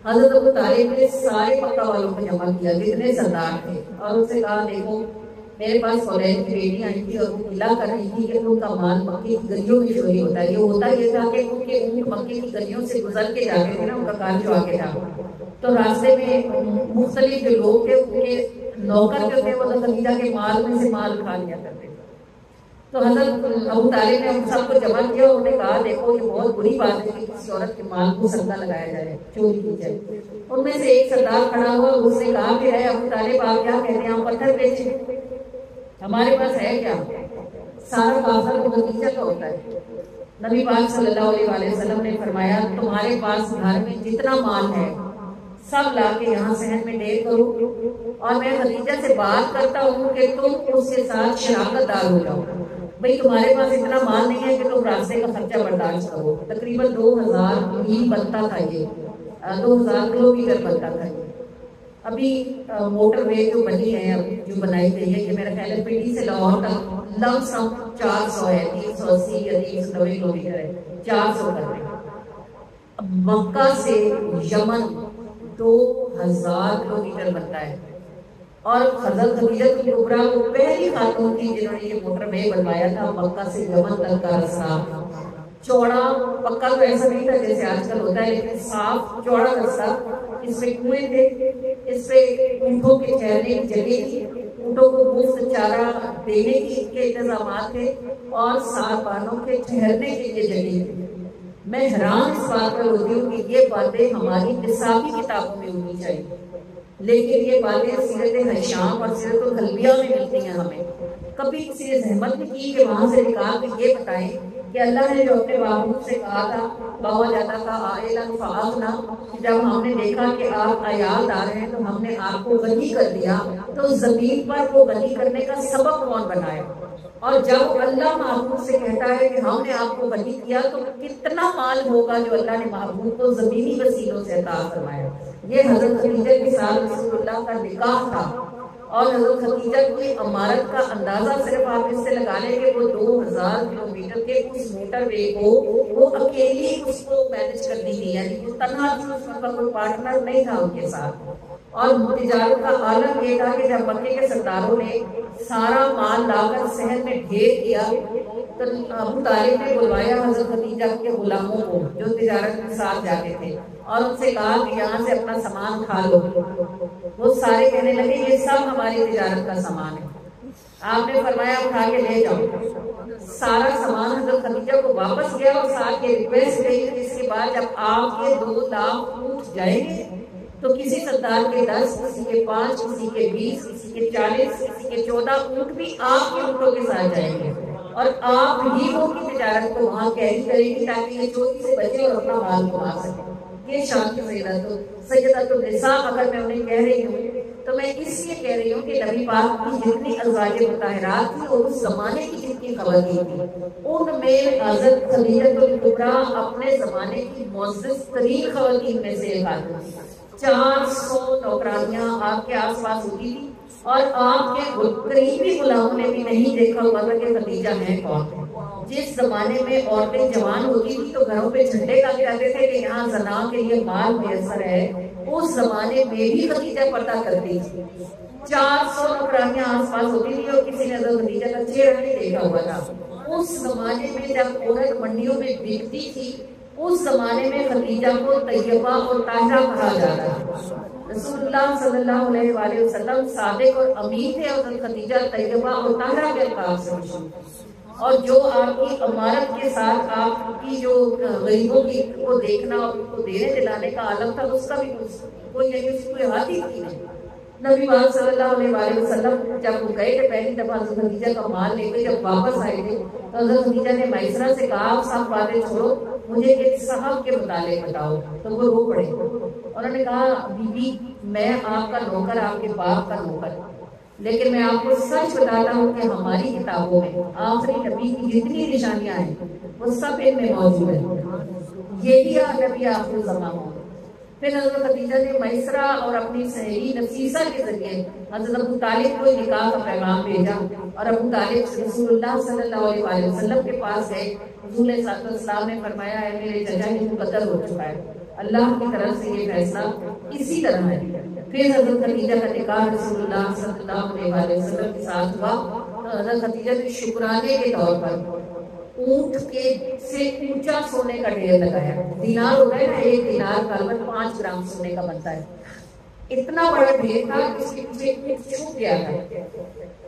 حضرت ابو طالب نے سارے مکہ والوں کو جمع کیا جتنے سردار تھے اور ان سے کہا دیکھو میرے پاس قولین کی بیٹی آئی تھی اور وہ قلعہ کر رہی تھی کہ ان کا مال مکے کی گلیوں میں چوری ہوتا ہے. یہ ہوتا یہ تھا کہ ان کے اونٹ مکے کی گلیوں سے گزر کے جاتے تھے نا, ان کا کار جو آگے تھا. تو راستے میں مختلف جو لوگ تھے ان کے نوکر جو تھے وہ خدیجہ کے مال میں سے مال کھا لیا کرتے. تو حضرت ابو طالب نے ان سب کو جمع کیا اور انہوں نے کہا دیکھو یہ بہت بری بات ہے کہ کسی عورت کے مال کو صدقہ لگایا جائے, چوری کی جائے. ان میں سے ایک سردار کھڑا ہوا, اس نے کہا کہ اے ابو طالب آپ کیا کہتے ہیں, ہم پتھر بیچیں, ہمارے پاس ہے کیا, سارا کافر کو بغیچہ کا ہوتا ہے. نبی پاک صلی اللہ علیہ وسلم نے فرمایا تمہارے پاس گھر میں جتنا مال ہے سب لا کے یہاں صحن میں ڈھیر کرو, اور میں خدیجہ سے بات کرتا ہوں کہ تم اس کے ساتھ شراکت دار ہو جاؤ. بھئی تمہارے پاس اتنا مال نہیں ہے کہ تم راستے کا خرچہ برداشت کرو. تقریباً 2000 میل بنتا تھا, یہ 2000 کلومیٹر بنتا تھا. ابھی موٹر وے جو بنی ہے, جو بنائی گئی ہے, کہ میرا خیال ہے پنڈی سے لاہور تک لم سم 400 ہے, 380 یا 390 کلومیٹر ہے, 400 کر رہے ہیں. مکہ سے یمن 2000 کلومیٹر بنتا ہے. اور حضرت خدیجہ کبریٰ وہ پہلی خاتون تھی جنہوں نے یہ موٹر وے بنوایا تھا. مکہ سے یمن تک کا رستہ چوڑا, پکا تو ایسا نہیں تھا جیسے آج کل ہوتا ہے, لیکن صاف چوڑا رستہ. اس پہ کنویں تھے, اس پہ اونٹوں کے ٹھہرنے کی جگہ تھی, اونٹوں کو مفت چارہ دینے کے انتظامات تھے, اور ساربانوں کے ٹھہرنے کے لیے جگہ تھی. میں حیران اس بات پر ہوتی ہوں کہ یہ باتیں ہماری نصابی کتابوں میں ہونی چاہیے, لیکن یہ باتیں سیرت ہشام اور سیرت الحلبیہ میں ملتی ہیں ہمیں. کبھی کسی نے زحمت نہیں کی کہ وہاں سے نکال کے یہ بتائیں کہ اللہ نے جو اپنے محبوب سے کہا تھا کہا جاتا تھا آئلن فآغنا, جب ہم نے دیکھا کہ آپ آیات آ رہے ہیں تو ہم نے آپ کو غنی کر دیا, تو زمین پر وہ غنی کرنے کا سبب کون بنایا. اور جب اللہ محبوب سے کہتا ہے کہ ہم نے آپ کو غنی کیا تو کتنا مال ہوگا جو اللہ نے محبوب کو زمینی وسیلوں سے عطا فرمایا. یہ حضرت خدیجہ کے ساتھ رسول اللہ کا نکاح تھا, اور حضرت خدیجہ کی عمارت کا اندازہ صرف آپ اس سے لگا لیں کہ وہ 2000 کلومیٹر کے اس موٹر وے کو وہ اکیلی اس کو مینج کرتی تھی, یعنی وہ تنہا تھی, اس کا کوئی پارٹنر نہیں تھا ان کے ساتھ. اور تجارت کا عالم یہ تھا کہ جب مکے کے سرداروں نے سارا مال لا کر صحن میں ڈھیر کیا تو ابو طالب نے بلوایا حضرت خدیجہ کے غلاموں کو جو تجارت کے ساتھ جاتے تھے, اور ان سے کہا کہ یہاں سے اپنا سامان کھا لو. وہ سارے کہنے لگے یہ سب ہماری تجارت کا سامان ہے. آپ نے فرمایا اٹھا کے لے جاؤ. سارا سامان حضرت خدیجہ کو واپس گیا, اور ساتھ یہ ریکویسٹ گئی کہ اس کے بعد جب آپ کے 2 لاکھ اونٹ جائیں گے تو کسی سردار کے 10, کسی کے 5, کسی کے 20, کسی کے 40, کسی کے 14 اونٹ بھی آپ کے اونٹوں کے ساتھ جائیں گے, اور آپ ہی وہ کی تجارت کو وہاں کیری کریں گی تاکہ یہ چوری سے بچے اور اپنا مال کما سکے. یہ شان کی سیدۃ النساء اگر میں انہیں کہہ رہی ہوں تو میں اس لیے کہہ رہی ہوں کہ نبی پاک کی جتنی ازواج مطہرات تھی اور اس زمانے کی جتنی خواتین تھی, ان میں حضرت خدیجہ کبریٰ اپنے زمانے کی معزز ترین خواتین میں سے ایک آدمی. 400 نوکرانیاں آپ کے آس پاس ہوتی تھی, اور آپ کے قریبی غلاموں نے بھی نہیں دیکھا ہوا تھا کہ خدیجہ ہے کون. جس زمانے میں عورتیں جوان ہوتی تھی تو گھروں پہ جھنڈے لگ جاتے تھے کہ یہاں زنا کے لیے مال میسر ہے، اس زمانے میں بھی خدیجہ پردہ کرتی تھی. 400 نوکرانیاں آس پاس ہوتی تھی اور کسی نے حضرت خدیجہ کا چہرہ نہیں دیکھا ہوا تھا. اس زمانے میں جب عورت منڈیوں میں بکتی تھی اس زمانے میں خدیجہ کو طیبہ اور طاہرہ کہا جاتا ہے. رسول اللہ صلی اللہ علیہ وآلہ وسلم صادق اور امین تھے اور خدیجہ طیبہ اور طاہرہ کے القاب سے مشہور. اور جو آپ کی امارت کے ساتھ آپ کی جو غریبوں کی کو دیکھنا اور ان کو دینے دلانے کا عالم تھا اس کا بھی کوئی ہاتھ ہی نہیں. نبی پاک صلی اللہ علیہ وآلہ وسلم جب وہ گئے تھے پہلی دفعہ حضرت خدیجہ کا مال لے کے جب واپس آئے تھے تو حضرت خدیجہ نے میسرہ سے کہا آپ سب باتیں چھوڑو مجھے ایک صاحب کے متعلق بتاؤ. تو وہ رو پڑے. انہوں نے کہا بی بی میں آپ کا نوکر آپ کے باپ کا نوکر لیکن میں آپ کو سچ بتاتا ہوں کہ ہماری کتابوں میں آخری نبی کی جتنی نشانیاں ہیں وہ سب ان میں موجود ہیں. یہی نبی آخری زمانہ. پھر حضرت خدیجہ نے میسرہ اور اپنی سہیلی نفیسہ کے ذریعے حضرت ابو طالب کو نکاح کا پیغام بھیجا اور ابو طالب رسول اللہ صلی اللہ علیہ وسلم کے پاس گئے. حضور صلی اللہ علیہ وسلم نے فرمایا ہے میرے چچا یہ مقدر ہو چکا ہے، اللہ کی طرف سے یہ فیصلہ اسی طرح ہے. پھر حضرت خدیجہ کا نکاح رسول اللہ صلی اللہ علیہ وسلم کے ساتھ ہوا. تو حضرت خدیجہ نے شکرانے کے طور پر اونٹ کے سے اونچا سونے کا ڈھیر لگایا. دینار ہوتا ہے نا، ایک دینار کا 5 گرام سونے کا بنتا ہے. اتنا بڑا ڈھیر تھا کہ اس کے پیچھے اونٹ چھپ گیا تھا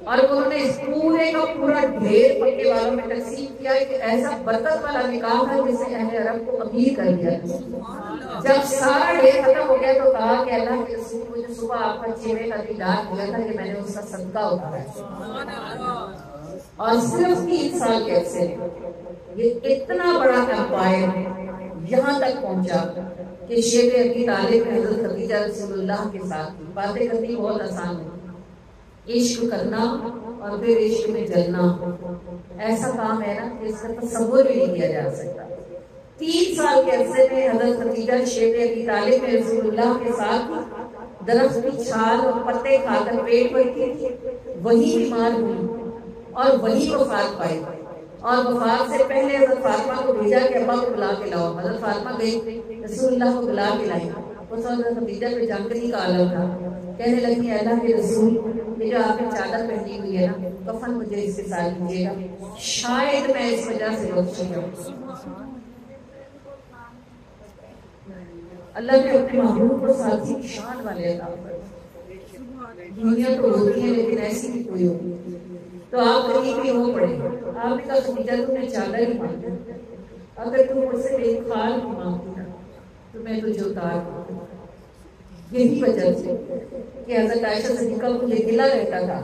اور انہوں نے اس پورے کا پورا ڈھیر مکے والوں میں تقسیم کیا. کہ ایسا برکت والا نکاح تھا جس نے اہل عرب کو امیر کر دیا. جب سارا ڈھیر ختم ہو گیا تو کہا کہ اللہ کے رسول مجھے صبح آپ کا چہرے کا دیدار دیا تھا کہ میں نے اس کا صدقہ اٹھایا. اور صرف 3 سال کے عرصے میں یہ اتنا بڑا امپائر یہاں تک پہنچا کہ شیخ ابی طالب نے حضرت خدیجہ رسول اللہ کے ساتھ باتیں کرنی بہت آسان ہے. عشق کرنا اور پھر عشق میں جلنا ایسا کام ہے نا کہ اس کا تصور بھی نہیں کیا جا سکتا. 3 سال کے عرصے میں حضرت خدیجہ شیخ ابی طالب میں رسول اللہ کے ساتھ درخت کی چھال اور پتے کھا کر پیٹ بھرتی تھی. وہی بیمار ہوئی اور وہی وفات پائی. اور وفات سے پہلے حضرت فاطمہ کو بھیجا کہ ابا کو بلا کے لاؤ. حضرت فاطمہ گئی رسول اللہ کو بلا کے لائی. اس حضرت خدیجہ پہ جنگلی کا عالم تھا. کہنے لگی اللہ کے رسول یہ جو آپ نے چادر پہنی ہوئی ہے نا کفن مجھے اس کے ساتھ دیجیے گا، شاید میں اس وجہ سے بخشی جاؤں. اللہ نے اپنے محبوب کو ساتھی شان والے عطا فرمائے. دنیا تو ہوتی ہے لیکن ایسی بھی کوئی ہوتی. تو آپ قریب ہی ہو پڑے. آپ نے کہا خدیجہ تم نے چادر ہی مانگی، اگر تم مجھ سے ایک خال بھی مانگتی نا تو میں تجھے اتار دوں. یہی وجہ سے کہ حضرت عائشہ صدیقہ کو یہ گلہ رہتا تھا.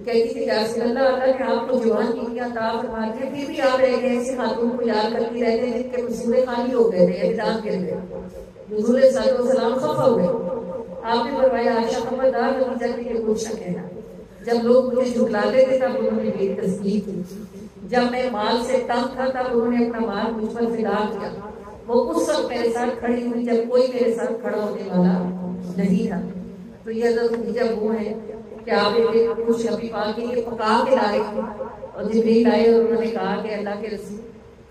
کہتی تھی یا رسول اللہ اللہ نے آپ کو جوان بیویاں عطا فرما دی پھر بھی آپ رہ گئے ایسے خاتون کو یاد کرتی رہتے جن کے مسورے خالی ہو گئے تھے یا دان گر گئے. حضور صلی اللہ علیہ وسلم خفا ہوئے. آپ نے فرمایا عائشہ خبردار خدیجہ کے لیے کچھ نہ کہنا. جب لوگ مجھے جھٹلاتے تھے تب انہوں نے میری تصدیق کی. جب میں مال سے تنگ تھا تب انہوں نے اپنا مال مجھ پر فدا کیا. وہ اس وقت میرے ساتھ کھڑی ہوئی جب کوئی میرے ساتھ کھڑا ہونے والا نہیں تھا. تو یہ حضرت خدیجہ وہ ہے کہ آپ ایک کچھ ابھی پاک کے لیے پکا کے لائے اور جبریل آئے اور انہوں نے کہا کہ اللہ کے رسول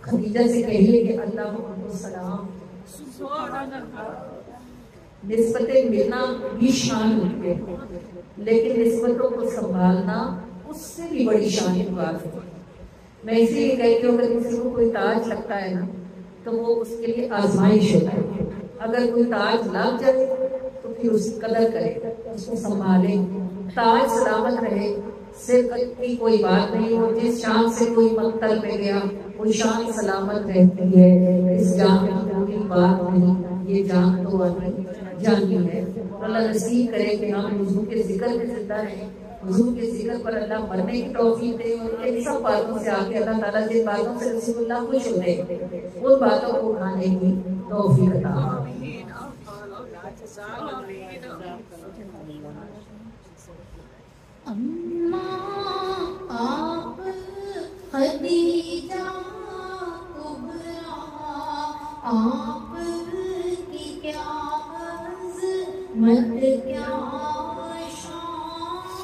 خدیجہ سے کہیے کہ اللہ السلام. نسبت ملنا بھی شان ہوتی ہے لیکن نسبتوں کو سنبھالنا اس سے بھی بڑی شان کی بات ہے. میں اسی لیے کہتی ہوں اگر کسی کو کوئی تاج لگتا ہے نا تو وہ اس کے لیے آزمائش ہوتا ہے. اگر کوئی تاج لگ جائے تو پھر اس کی قدر کرے، اس کو سنبھالے. تاج سلامت رہے صرف کی کوئی بات نہیں ہو. جس شان سے کوئی مقتل میں گیا وہ شان سلامت رہتی ہے. اس جان کی کوئی بات نہیں، یہ جان تو جانی ہے. اللہ نصیب کرے کہ ہم حضور کے ذکر میں زندہ رہیں، حضور کے ذکر پر اللہ مرنے کی توفیق دے اور ان سب باتوں سے آگے اللہ تعالیٰ جن باتوں سے رسول اللہ خوش ہوتے ہیں ان باتوں کو اٹھانے کی توفیق عطا فرمائے. اماں آپ خدیجہ کبریٰ آپ کی کیا عظمت کیا شان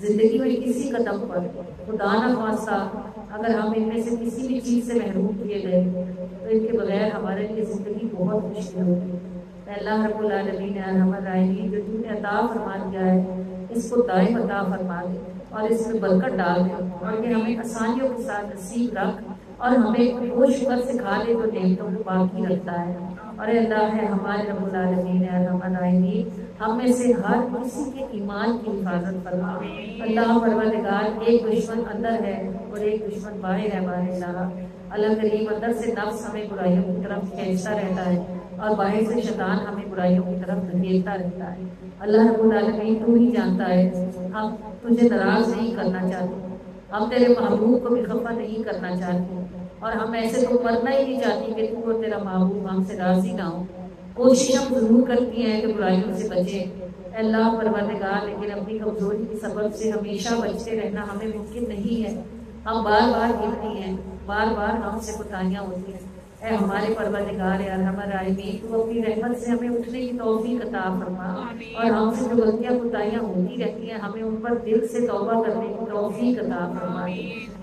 زندگی میں کسی قدم پر خدا نہ خواستہ اگر ہم ان میں سے کسی بھی چیز سے محروم کیے گئے تو ان کے بغیر ہمارے لیے زندگی بہت مشکل ہوگی۔ اے اللہ رب العالمین ارحم الراحمین، جو تم نے عطا فرما دیا ہے اس کو دائم عطا فرما دے اور اس میں برکت ڈال دے، اور یہ ہمیں آسانیوں کے ساتھ نصیب رکھ اور ہمیں وہ شکر سکھا دے جو نعمتوں کو باقی رکھتا ہے۔ اور اے اللہ ہے ہمارے رب العالمین ارحم الراحمین، ہم میں سے ہر کسی کے ایمان کی حفاظت فرما۔ اللہ پروردگار، ایک دشمن اندر ہے اور ایک دشمن باہر ہے ہمارے اللہ۔ اللہ کریم، اندر سے نفس ہمیں برائیوں کی طرف کھینچتا رہتا ہے اور باہر سے شیطان ہمیں برائیوں کی طرف دھکیلتا رہتا ہے۔ اللہ رب العالمین، تو ہی جانتا ہے، ہم تجھے ناراض نہیں کرنا چاہتے، ہم تیرے محبوب کو بھی خفا نہیں کرنا چاہتے، اور ہم ایسے تو مرنا ہی نہیں چاہتی کہ تو اور تیرا محبوب ہم سے راضی نہ ہو۔ کوشش ہم ضرور کرتی ہیں کہ برائیوں سے بچیں اے اللہ پروردگار، لیکن اپنی کمزوری کے سبب سے ہمیشہ بچتے رہنا ہمیں ممکن نہیں ہے۔ ہم بار بار گرتی ہیں، بار بار ہم سے کوتاہیاں ہوتی ہیں۔ اے ہمارے پروردگار ارحم الراحمین، تو اپنی رحمت سے ہمیں اٹھنے کی توفیق عطا فرما، اور ہم سے جو غلطیاں کوتاہیاں ہوتی رہتی ہیں ہمیں ان پر دل سے توبہ کرنے کی توفیق عطا فرما۔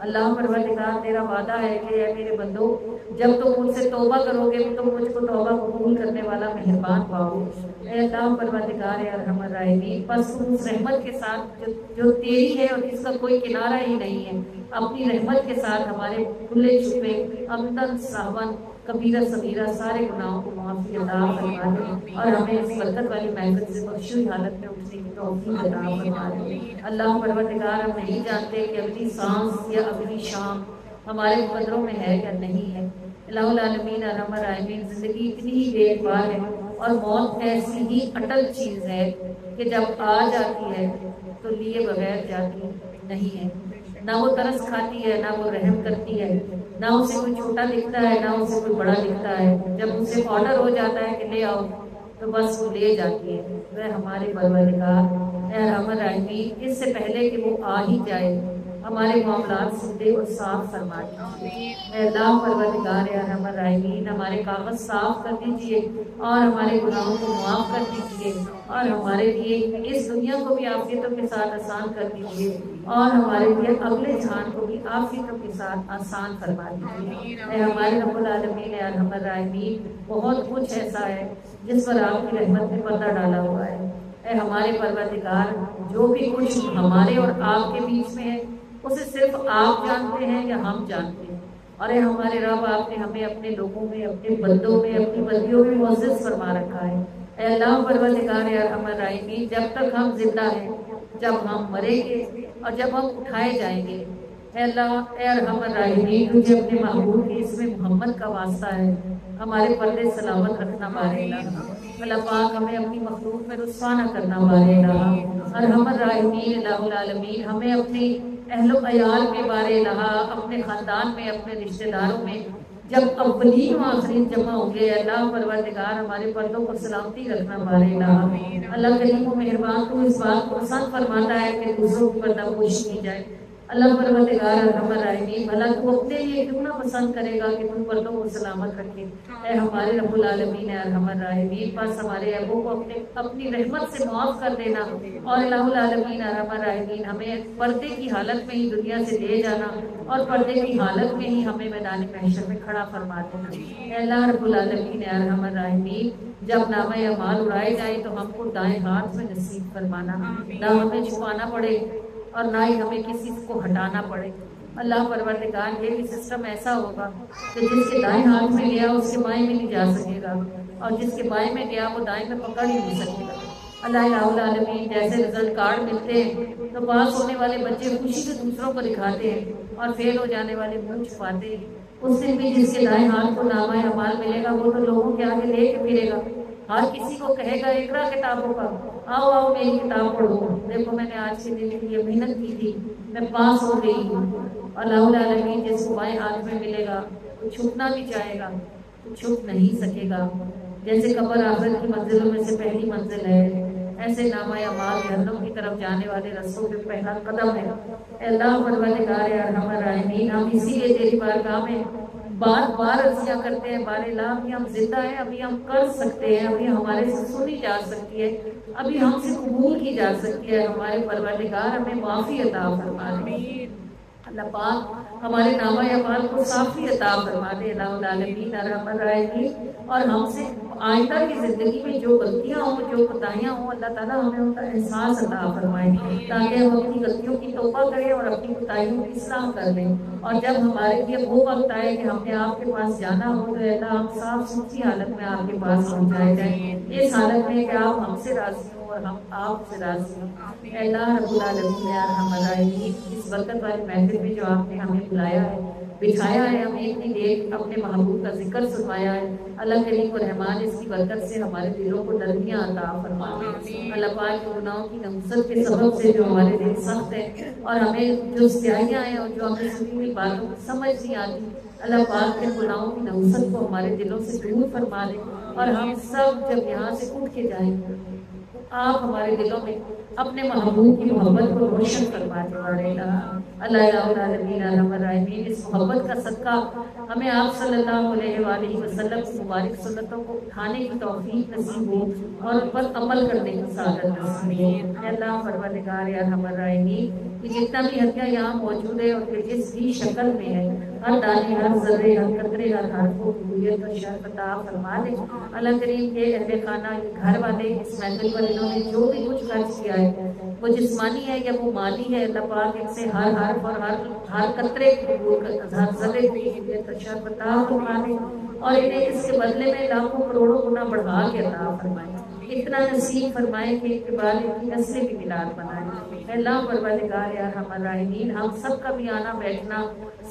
اللہ پروردگار، تیرا وعدہ ہے کہ اے میرے بندو، جب تم مجھ سے توبہ کرو گے تو مجھ کو توبہ قبول کرنے والا مہربان پاؤ گے۔ اے اللہ پروردگار ارحم الراحمین، بس تم اس رحمت کے ساتھ جو تیری ہے اور جس کا کوئی کنارہ ہی نہیں ہے، اپنی رحمت کے ساتھ ہمارے کھلے چھپے امدن ساون کبیرہ صغیرہ سارے گناہوں کو معافی عطا فرما دے، اور ہمیں اس برکت والی محفل سے بخشوئی حالت میں اٹھنے کی توفیق عطا فرما دے۔ اللہ پروردگار، ہم نہیں جانتے کہ اگلی سانس یا اگلی شام ہمارے مقدروں میں ہے یا نہیں ہے۔ الہ العالمین ارحم الراحمین، زندگی اتنی ہی بے بار ہے اور موت ایسی ہی اٹل چیز ہے کہ جب آ جاتی ہے تو لیے بغیر جاتی نہیں ہے۔ نہ وہ ترس کھاتی ہے، نہ وہ رحم کرتی ہے، نہ اسے کوئی چھوٹا دکھتا ہے، نہ اسے کوئی بڑا دکھتا ہے۔ جب اسے آرڈر ہو جاتا ہے کہ لے آؤ تو بس وہ لے جاتی ہے۔ وہ ہمارے پروردگار اے ارحم الراحمین، اس سے پہلے کہ وہ آ ہی جائے ہمارے معاملات سیدھے اور صاف فرما دیجیے۔ اے اللہ پروردگار ارحم الراحمین، ہمارے کاغذ صاف کر دیجیے اور ہمارے گناہوں کو معاف کر دیجیے، اور ہمارے لیے اس دنیا کو بھی عافیتوں کے ساتھ آسان کر دیجیے، اور ہمارے لیے اگلے جہان کو بھی عافیتوں کے ساتھ آسان فرما دیجیے۔ اے ہمارے رب العالمین ارحم الراحمین، بہت کچھ ایسا ہے جس پر آپ کی رحمت نے پردہ ڈالا ہوا ہے۔ اے ہمارے پروردگار، جو بھی کچھ ہمارے اور آپ کے بیچ میں ہے اسے صرف آپ جانتے ہیں یا ہم جانتے ہیں، اور اے ہمارے رب، آپ نے ہمیں اپنے لوگوں میں، اپنے بندوں میں، اپنی بندیوں میں معزز فرما رکھا ہے۔ اے اللہ پروردگار ارحم الراحمین، جب تک ہم زندہ ہیں، جب ہم مریں گے اور جب ہم اٹھائے جائیں گے، اے اللہ اے ارحم الراحمین، تجھے اپنے محبوب کے اسم محمد کا واسطہ ہے، ہمارے پردے سلامت رکھنا بارے اللہ۔ اللہ پاک، ہمیں اپنی مخلوق میں رسوا نہ کرنا بارے اللہ۔ ارحم الراحمین الہ العالمین، ہمیں اپنی اہل و عیال کے بارے اللہ، اپنے خاندان میں، اپنے رشتہ داروں میں جب اولین و آخرین جمع ہوں گے، اللہ پروردگار ہمارے پردوں کو سلامتی رکھنا بارے اللہ۔ اللہ کریم و مہربان، تو اس بات کو پسند فرماتا ہے کہ دوسروں کی پردہ پوشی کی جائے۔ اللہ پروردگار ارحم الراحمین، بھلا تو اپنے لیے کیوں نہ پسند کرے گا کہ تم پردوں کو سلامت رکھے۔ اے ہمارے رب العالمین ارحم الراحمین، بس ہمارے عیبوں کو اپنی رحمت سے معاف کر دینا، اور الہ العالمین ارحم الراحمین، ہمیں پردے کی حالت میں ہی دنیا سے لے جانا، اور پردے کی حالت میں ہی ہمیں میدان محشر میں کھڑا فرما دینا۔ اے اللہ رب العالمین ارحم الراحمین، جب نامہ اعمال اڑائے جائیں تو ہم کو دائیں ہاتھ میں نصیب فرمانا، نہ ہمیں چھپانا پڑے اور نہ ہی ہمیں کسی کو ہٹانا پڑے۔ اللہ پروردگار، یہ بھی سسٹم ایسا ہوگا کہ جس کے دائیں ہاتھ میں گیا اس کے بائیں میں نہیں جا سکے گا، اور جس کے بائیں میں گیا وہ دائیں میں پکڑ ہی نہیں سکے گا۔ اللہ العالمین، جیسے رزلٹ کارڈ ملتے ہیں تو پاس ہونے والے بچے خوشی سے دوسروں کو دکھاتے ہیں اور فیل ہو جانے والے منہ چھپاتے ہیں، اس دن بھی جس کے دائیں ہاتھ کو نامہ اعمال ملے گا وہ تو لوگوں کے آگے لے کے پھرے گا، ہر کسی کو کہے گا اقرا کتابوں کا، آؤ آؤ میری کتاب پڑھو، دیکھو میں نے آج کے دن کے لیے محنت کی تھی، میں پاس ہو گئی ہوں۔ اللہ العالمین، جس کو بائیں ہاتھ میں ملے گا وہ چھپنا بھی چاہے گا تو چھپ نہیں سکے گا۔ جیسے قبر آخرت کی منزلوں میں سے پہلی منزل ہے، ایسے نامہ اعمال جہنم کی طرف جانے والے رستوں پہ پہلا قدم ہے۔ اے اللہ پروردگار ارحم الراحمین، ہم اسی لیے تیری بارگاہ میں بار بار عرضیاں کرتے ہیں بار الہ ابھی ہم زندہ ہیں، ابھی ہم کر سکتے ہیں، ابھی ہمارے سے سنی جا سکتی ہے، ابھی ہم سے قبول کی جا سکتی ہے، ہمارے پروردگار ہمیں معافی عطا فرما دے، اللہ پاک ہمارے نامہ اعمال کو صافی عطا فرما دے الہ العالمین ارحم الراحمین، اور ہم سے آئندہ کی زندگی میں جو غلطیاں ہوں، جو کوتاہیاں ہوں، اللہ تعالیٰ ہمیں ان کا احساس عطا فرمائے تاکہ ہم اپنی غلطیوں کی توبہ کریں اور اپنی کوتاہیوں کی اصلاح کر لیں، اور جب ہمارے لیے وہ وقت آئے کہ ہم نے آپ کے پاس جانا ہو تو اللہ ہم صاف ستھری حالت میں آپ کے پاس پہنچائے جائیں، اس حالت میں کہ آپ ہم سے راضی ہوں اور ہم آپ سے راضی ہوں۔ اے اللہ رب العالمین یا ارحم الراحمین، اس برکت والے محفل میں جو آپ نے ہمیں بلایا ہے، بٹھایا ہے، ہمیں اتنی دیر اپنے محبوب کا ذکر سنوایا ہے، اللہ کریم الرحمن اس کی برکت سے ہمارے دلوں کو نرمیاں عطا فرما دے، اللہ پاک کے گناہوں کی نحوست کے سبب سے جو ہمارے دل سخت ہیں اور ہمیں جو سیاہیاں ہیں اور جو ہمیں سنی ہوئی باتوں کی سمجھ نہیں آتی، اللہ پاک کے گناہوں کی نحوست کو ہمارے دلوں سے دور فرما دے، اور ہم سب جب یہاں سے اٹھ کے جائیں آپ ہمارے دلوں میں اپنے محبوب کی محبت کو روشن فرما دے، اللہ العالمین ارحم الراحمین، اس محبت کا صدقہ ہمیں آپ صلی اللہ علیہ وآلہ وسلم کی مبارک سنتوں کو اٹھانے کی توفیق نصیب ہو اور ان پر عمل کرنے کی سعادت نصیب ہو۔ اے اللہ پروردگار ارحم الراحمین، کہ جتنا بھی ہدیہ یہاں موجود ہے اور جس بھی شکل میں ہے، ہر دانے، ہر ذرے، ہر قطرے، ہر حرف کو قبولیت اور شرف عطا فرما دے، اللہ کریم کے اہل خانہ کے گھر والے اس محفل پر انہوں نے جو بھی کچھ خرچ کیا ہے، وہ جسمانی ہے یا وہ مالی ہے، اللہ پاک ان سے ہر حرف اور ہر قطرے کو قبول کر، ہر ذرے کو قبولیت اور شرف عطا فرما دے، اور انہیں اس کے بدلے میں لاکھوں کروڑوں گنا بڑھا کے عطا فرمائے، اتنا نصیب فرمائے کہ ایک بار ان کی نسلیں بھی ملاد بنائے۔ اللہ پروردگار یا ارحم الراحمین، ہم سب کا بھی آنا بیٹھنا،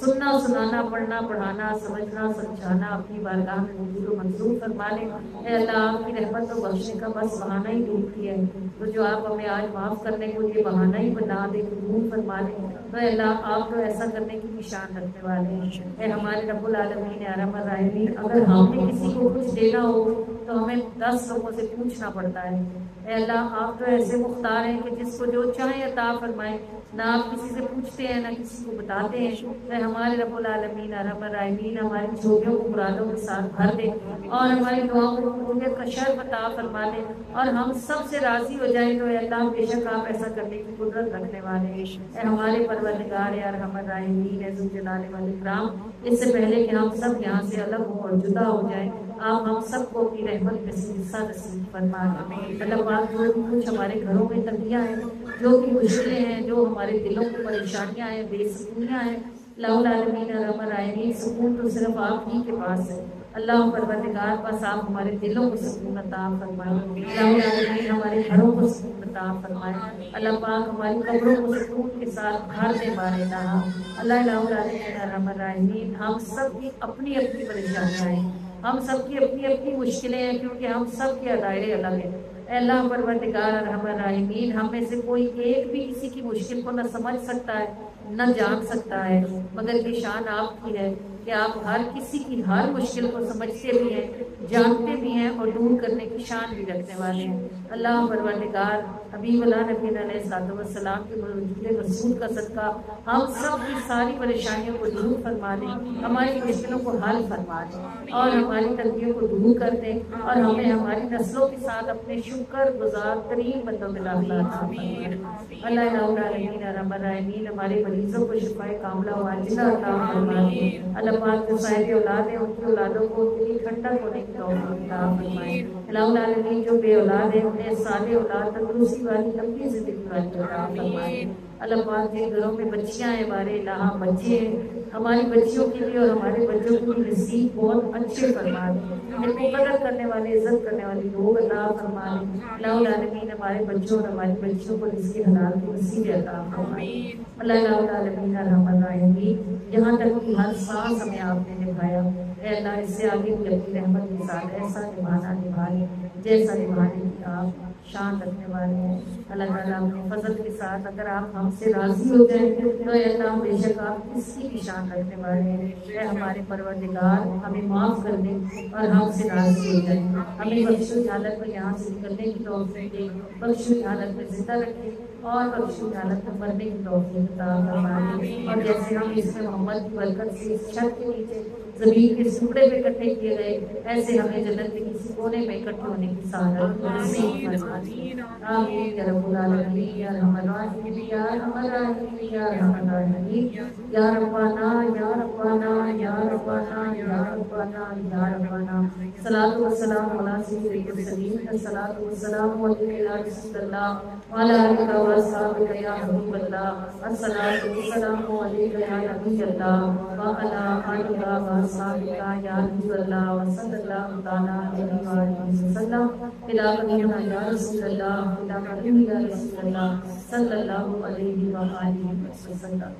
سننا سنانا، پڑھنا پڑھانا، سمجھنا سمجھانا اپنی بارگاہ میں قبول و منظور فرما لے۔ اے اللہ آپ کی رحمت و بخشنے کا بس بہانہ ہی ڈھونڈتی ہے، تو جو آپ ہمیں آج معاف کرنے کو یہ بہانہ ہی بنا دے، قبول فرما لے، تو اے اللہ آپ تو ایسا کرنے کی نشان رکھنے والے ہیں۔ اے ہمارے رب العالمین ارحم الراحمین، اگر ہم نے کسی کو کچھ دینا ہو تو ہمیں 10 لوگوں سے پوچھنا پڑتا ہے، اے اللہ آپ تو ایسے مختار ہیں کہ جس کو جو چاہے عطا فرمائے، نہ آپ کسی سے پوچھتے ہیں نہ کسی کو بتاتے ہیں۔ اے ہمارے رب العالمین ارحم الراحمین، ہماری جھولیوں کو مرادوں کے ساتھ بھر دے اور ہماری دعاؤں کو قبولیت کا شرف عطا فرما دے، اور ہم سب سے راضی ہو جائیں تو اے اللہ بے شک آپ ایسا کرنے کی قدرت رکھنے والے ہیں۔ اے ہمارے پروردگار ارحم الراحمین ذوالجلال والاکرام، اس سے پہلے کہ ہم سب یہاں سے الگ ہوں اور جدا ہو جائیں، آپ ہم سب کو اپنی رحمت میں سے حصہ نصیب فرما دیں۔ اللہ پاک جو بھی کچھ ہمارے گھروں میں تنگیاں ہیں، جو بھی مشکلیں ہیں، جو ہمارے دلوں کو پریشانیاں ہیں، بے سکونیاں ہیں، اللہ العالمین ارحم الراحمین، سکون تو صرف آپ ہی کے پاس ہے۔ اللہ پروردگار بس آپ ہمارے دلوں کو سکون عطا فرمائیں، اللہ العالمین ہمارے گھروں کو سکون عطا فرمائیں، اللہ پاک ہماری قبروں کو سکون کے ساتھ بھر دے بارے اللہ العالمین ارحم الراحمین۔ ہم سب کی اپنی اپنی پریشانیاں ہیں، ہم سب کی اپنی اپنی مشکلیں ہیں، کیونکہ ہم سب کے دائرے الگ ہیں۔ اے اللہ پروردگار ارحم الراحمین، ہم میں سے کوئی ایک بھی کسی کی مشکل کو نہ سمجھ سکتا ہے نہ جان سکتا ہے، مگر یہ شان آپ کی ہے کہ آپ ہر کسی کی ہر مشکل کو سمجھتے بھی ہیں، جانتے بھی ہیں اور دور کرنے کی شان بھی رکھنے والے ہیں۔ اللہ پروردگار حبیب اللہ نبی علیہ السلام کے موجود رسول کا صدقہ ہم سب کی ساری پریشانیوں کو دور فرما دیں، ہماری مشکلوں کو حل فرما دیں اور ہماری تنگیوں کو دور کر دیں، اور ہمیں ہماری نسلوں کے ساتھ اپنے شکر گزار ترین بندوں میں داخلہ عطا فرمائے۔ اللہ العالمین ارحم الراحمین ہمارے مریضوں کو شفائے کاملہ و عاجلہ عطا فرمائے۔ اللہ پاک جو صاحب اولاد ہیں ان کی اولادوں کو ان کے لیے ٹھنڈک ہونے کی توفیق عطا فرمائے۔ اللہ العالمین جو بے اولاد ہیں انہیں صالح اولاد تندرستی والی لمبی زندگی والی عطا فرمائے۔ اللہ پاک جن گھروں میں بچیاں ہیں، ہمارے اللہ بچے ہیں، ہماری بچیوں کے لیے اور ہمارے بچوں کے لیے نصیب بہت اچھے فرما دیں، ان کو قدر کرنے والے، عزت کرنے والے لوگ عطا فرما دیں۔ اللہ العالمین ہمارے بچوں اور ہماری بچیوں کو رزق حلال کی نصیب عطا فرمائے۔ اللہ العالمین ارحم الراحمین یہاں تک کہ ہر سانس ہمیں آپ نے نبھایا، اے اللہ اس سے آگے بھی اپنی رحمت کے ساتھ ایسا نبھانا نبھائے جیسا نبھانے کی آپ شان رکھنے والے ہیں۔ اللہ تعالیٰ اپنے فضل کے ساتھ اگر آپ ہم سے راضی ہو جائیں تو اے اللہ بے شک آپ اس کی بھی شان رکھنے والے ہیں۔ اے ہمارے پروردگار ہمیں معاف کر دیں اور ہم سے راضی ہو جائیں، ہمیں بخشش حالت میں یہاں سے نکلنے کی توفیق دے، بخشش حالت میں زندہ رکھے اور بخشش حالت میں مرنے کی توفیق عطا فرمائے، اور جیسے ہم اس میں محمد کی برکت سے اس چھت کے نیچے زمین کے ٹکڑے پہ اکٹھے کیے گئے، ایسے ہمیں جنت کے کسی کونے میں اکٹھے ہونے کی سعادت نصیب فرما دے۔ آمین یا رب العالمین یا ارحم الراحمین یا ارحم الراحمین یا ارحم الراحمین یا ربنا یا ربنا یا ربنا یا ربنا یا ربنا۔ صلاۃ والسلام علی سید المرسلین، صلاۃ والسلام علیک یا رسول اللہ وعلی آلک و اصحابک یا حبیب اللہ، الصلاۃ والسلام علیک یا نبی اللہ وعلی آلک و اصحابک یا رسول اللہ وصلی اللہ تعالی علیہ وآلہ وسلم۔ الہنا یا رسول اللہ، الہنا یا رسول اللہ صلی اللہ علیہ وآلہ وسلم۔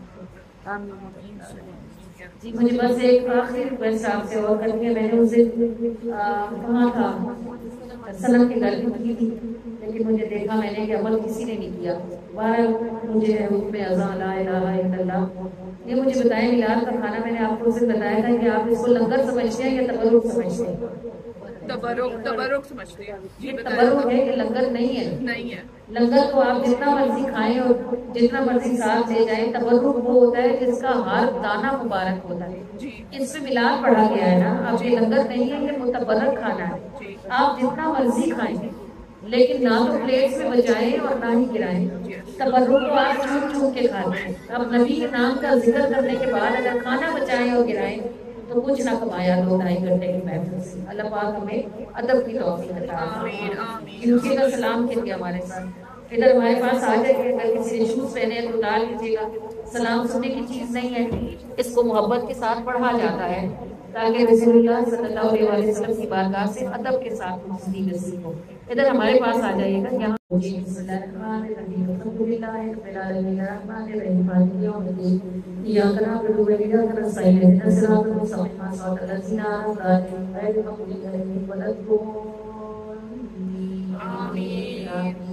آمین۔ جی مجھے بس ایک آخری ریکویسٹ آپ سے اور کرنی ہے۔ میں نے اس دن کہا تھا سلم کی گل کی تھی، لیکن مجھے دیکھا میں نے کہ عمل کسی نے نہیں کیا۔ بہرحال مجھے حکم اذان لا الہ الا اللہ، یہ مجھے بتائیں میلاد کا کھانا میں نے آپ کو اس دن بتایا تھا کہ آپ اس کو لنگر سمجھتے ہیں یا تبرک سمجھتے ہیں؟ تبرک سمجھتے ہیں۔ یہ تبرک ہے کہ لنگر نہیں ہے؟ نہیں ہے۔ لنگر تو آپ جتنا مرضی کھائیں اور جتنا مرضی ساتھ لے جائیں، تبرک وہ ہوتا ہے جس کا ہر دانہ مبارک ہوتا ہے۔ اس میں میلاد پڑھا گیا ہے نا، اب یہ لنگر نہیں ہے، یہ متبرک کھانا ہے۔ آپ جتنا مرضی کھائیں لیکن نہ تو پلیٹس میں بچائیں اور نہ ہی گرائیں۔ تبرک تو آپ چون چون کے کھاتے ہیں۔ اب نبی کے نام کا ذکر کرنے کے بعد اگر کھانا بچائیں اور گرائیں تو کچھ نہ کمایا 2-2.5 گھنٹے کی محفل سے۔ اللہ پاک ہمیں ادب کی توفیق عطا فرمائے۔ دوسرے کا سلام کیجیے ہمارے ساتھ، ادھر ہمارے پاس آ جائیے، اگر کسی نے شوز پہنے ہیں تو اتار لیجیے گا۔ سلام سننے کی چیز نہیں ہے، اس کو محبت کے ساتھ پڑھا جاتا ہے تاکہ رسول اللہ صلی اللہ علیہ وسلم کی بارگاہ سے ادب کے ساتھ دوسری نصیب ہو۔ ادھر ہمارے پاس آ جائیے گا یہاں۔ بسم اللہ الرحمن الرحیم، الحمدللہ رب العالمین الرحمن الرحیم مالک یوم الدین، ایاک نعبد و ایاک نستعین، اهدنا الصراط المستقیم صراط الذین انعمت علیہم غیر المغضوب علیہم ولا الضالین۔ آمین۔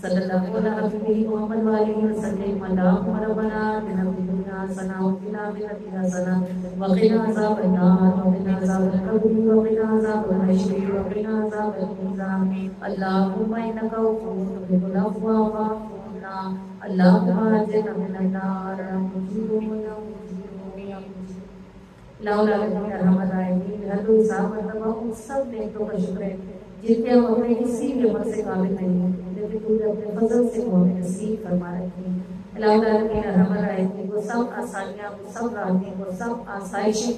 صلی اللہ علیہ حبیبہ محمد وآلہ وسلم۔ اللہم ربنا آتنا فی الدنیا حسنہ وفی الآخرۃ حسنہ وقنا عذاب النار وقنا عذاب القبر وقنا عذاب الحشر وقنا عذاب المیزان۔ اللہم انک غفور تحب العفو فاعف عنا۔ اللہم اجرنا من النار لا ارحم الراحمین۔ ہر کوئی صاحب مرتبہ ان سب نعمتوں کا شکر ہے جن کے ہم اپنے کسی نعمت سے قابل نہیں ہیں، لیکن تو نے اپنے فضل سے وہ ہمیں نصیب فرما رکھی ہیں۔ اللہ تعالیٰ کے ارحم الراحمین، وہ سب آسانیاں، وہ سب راحتیں، وہ سب آسائشیں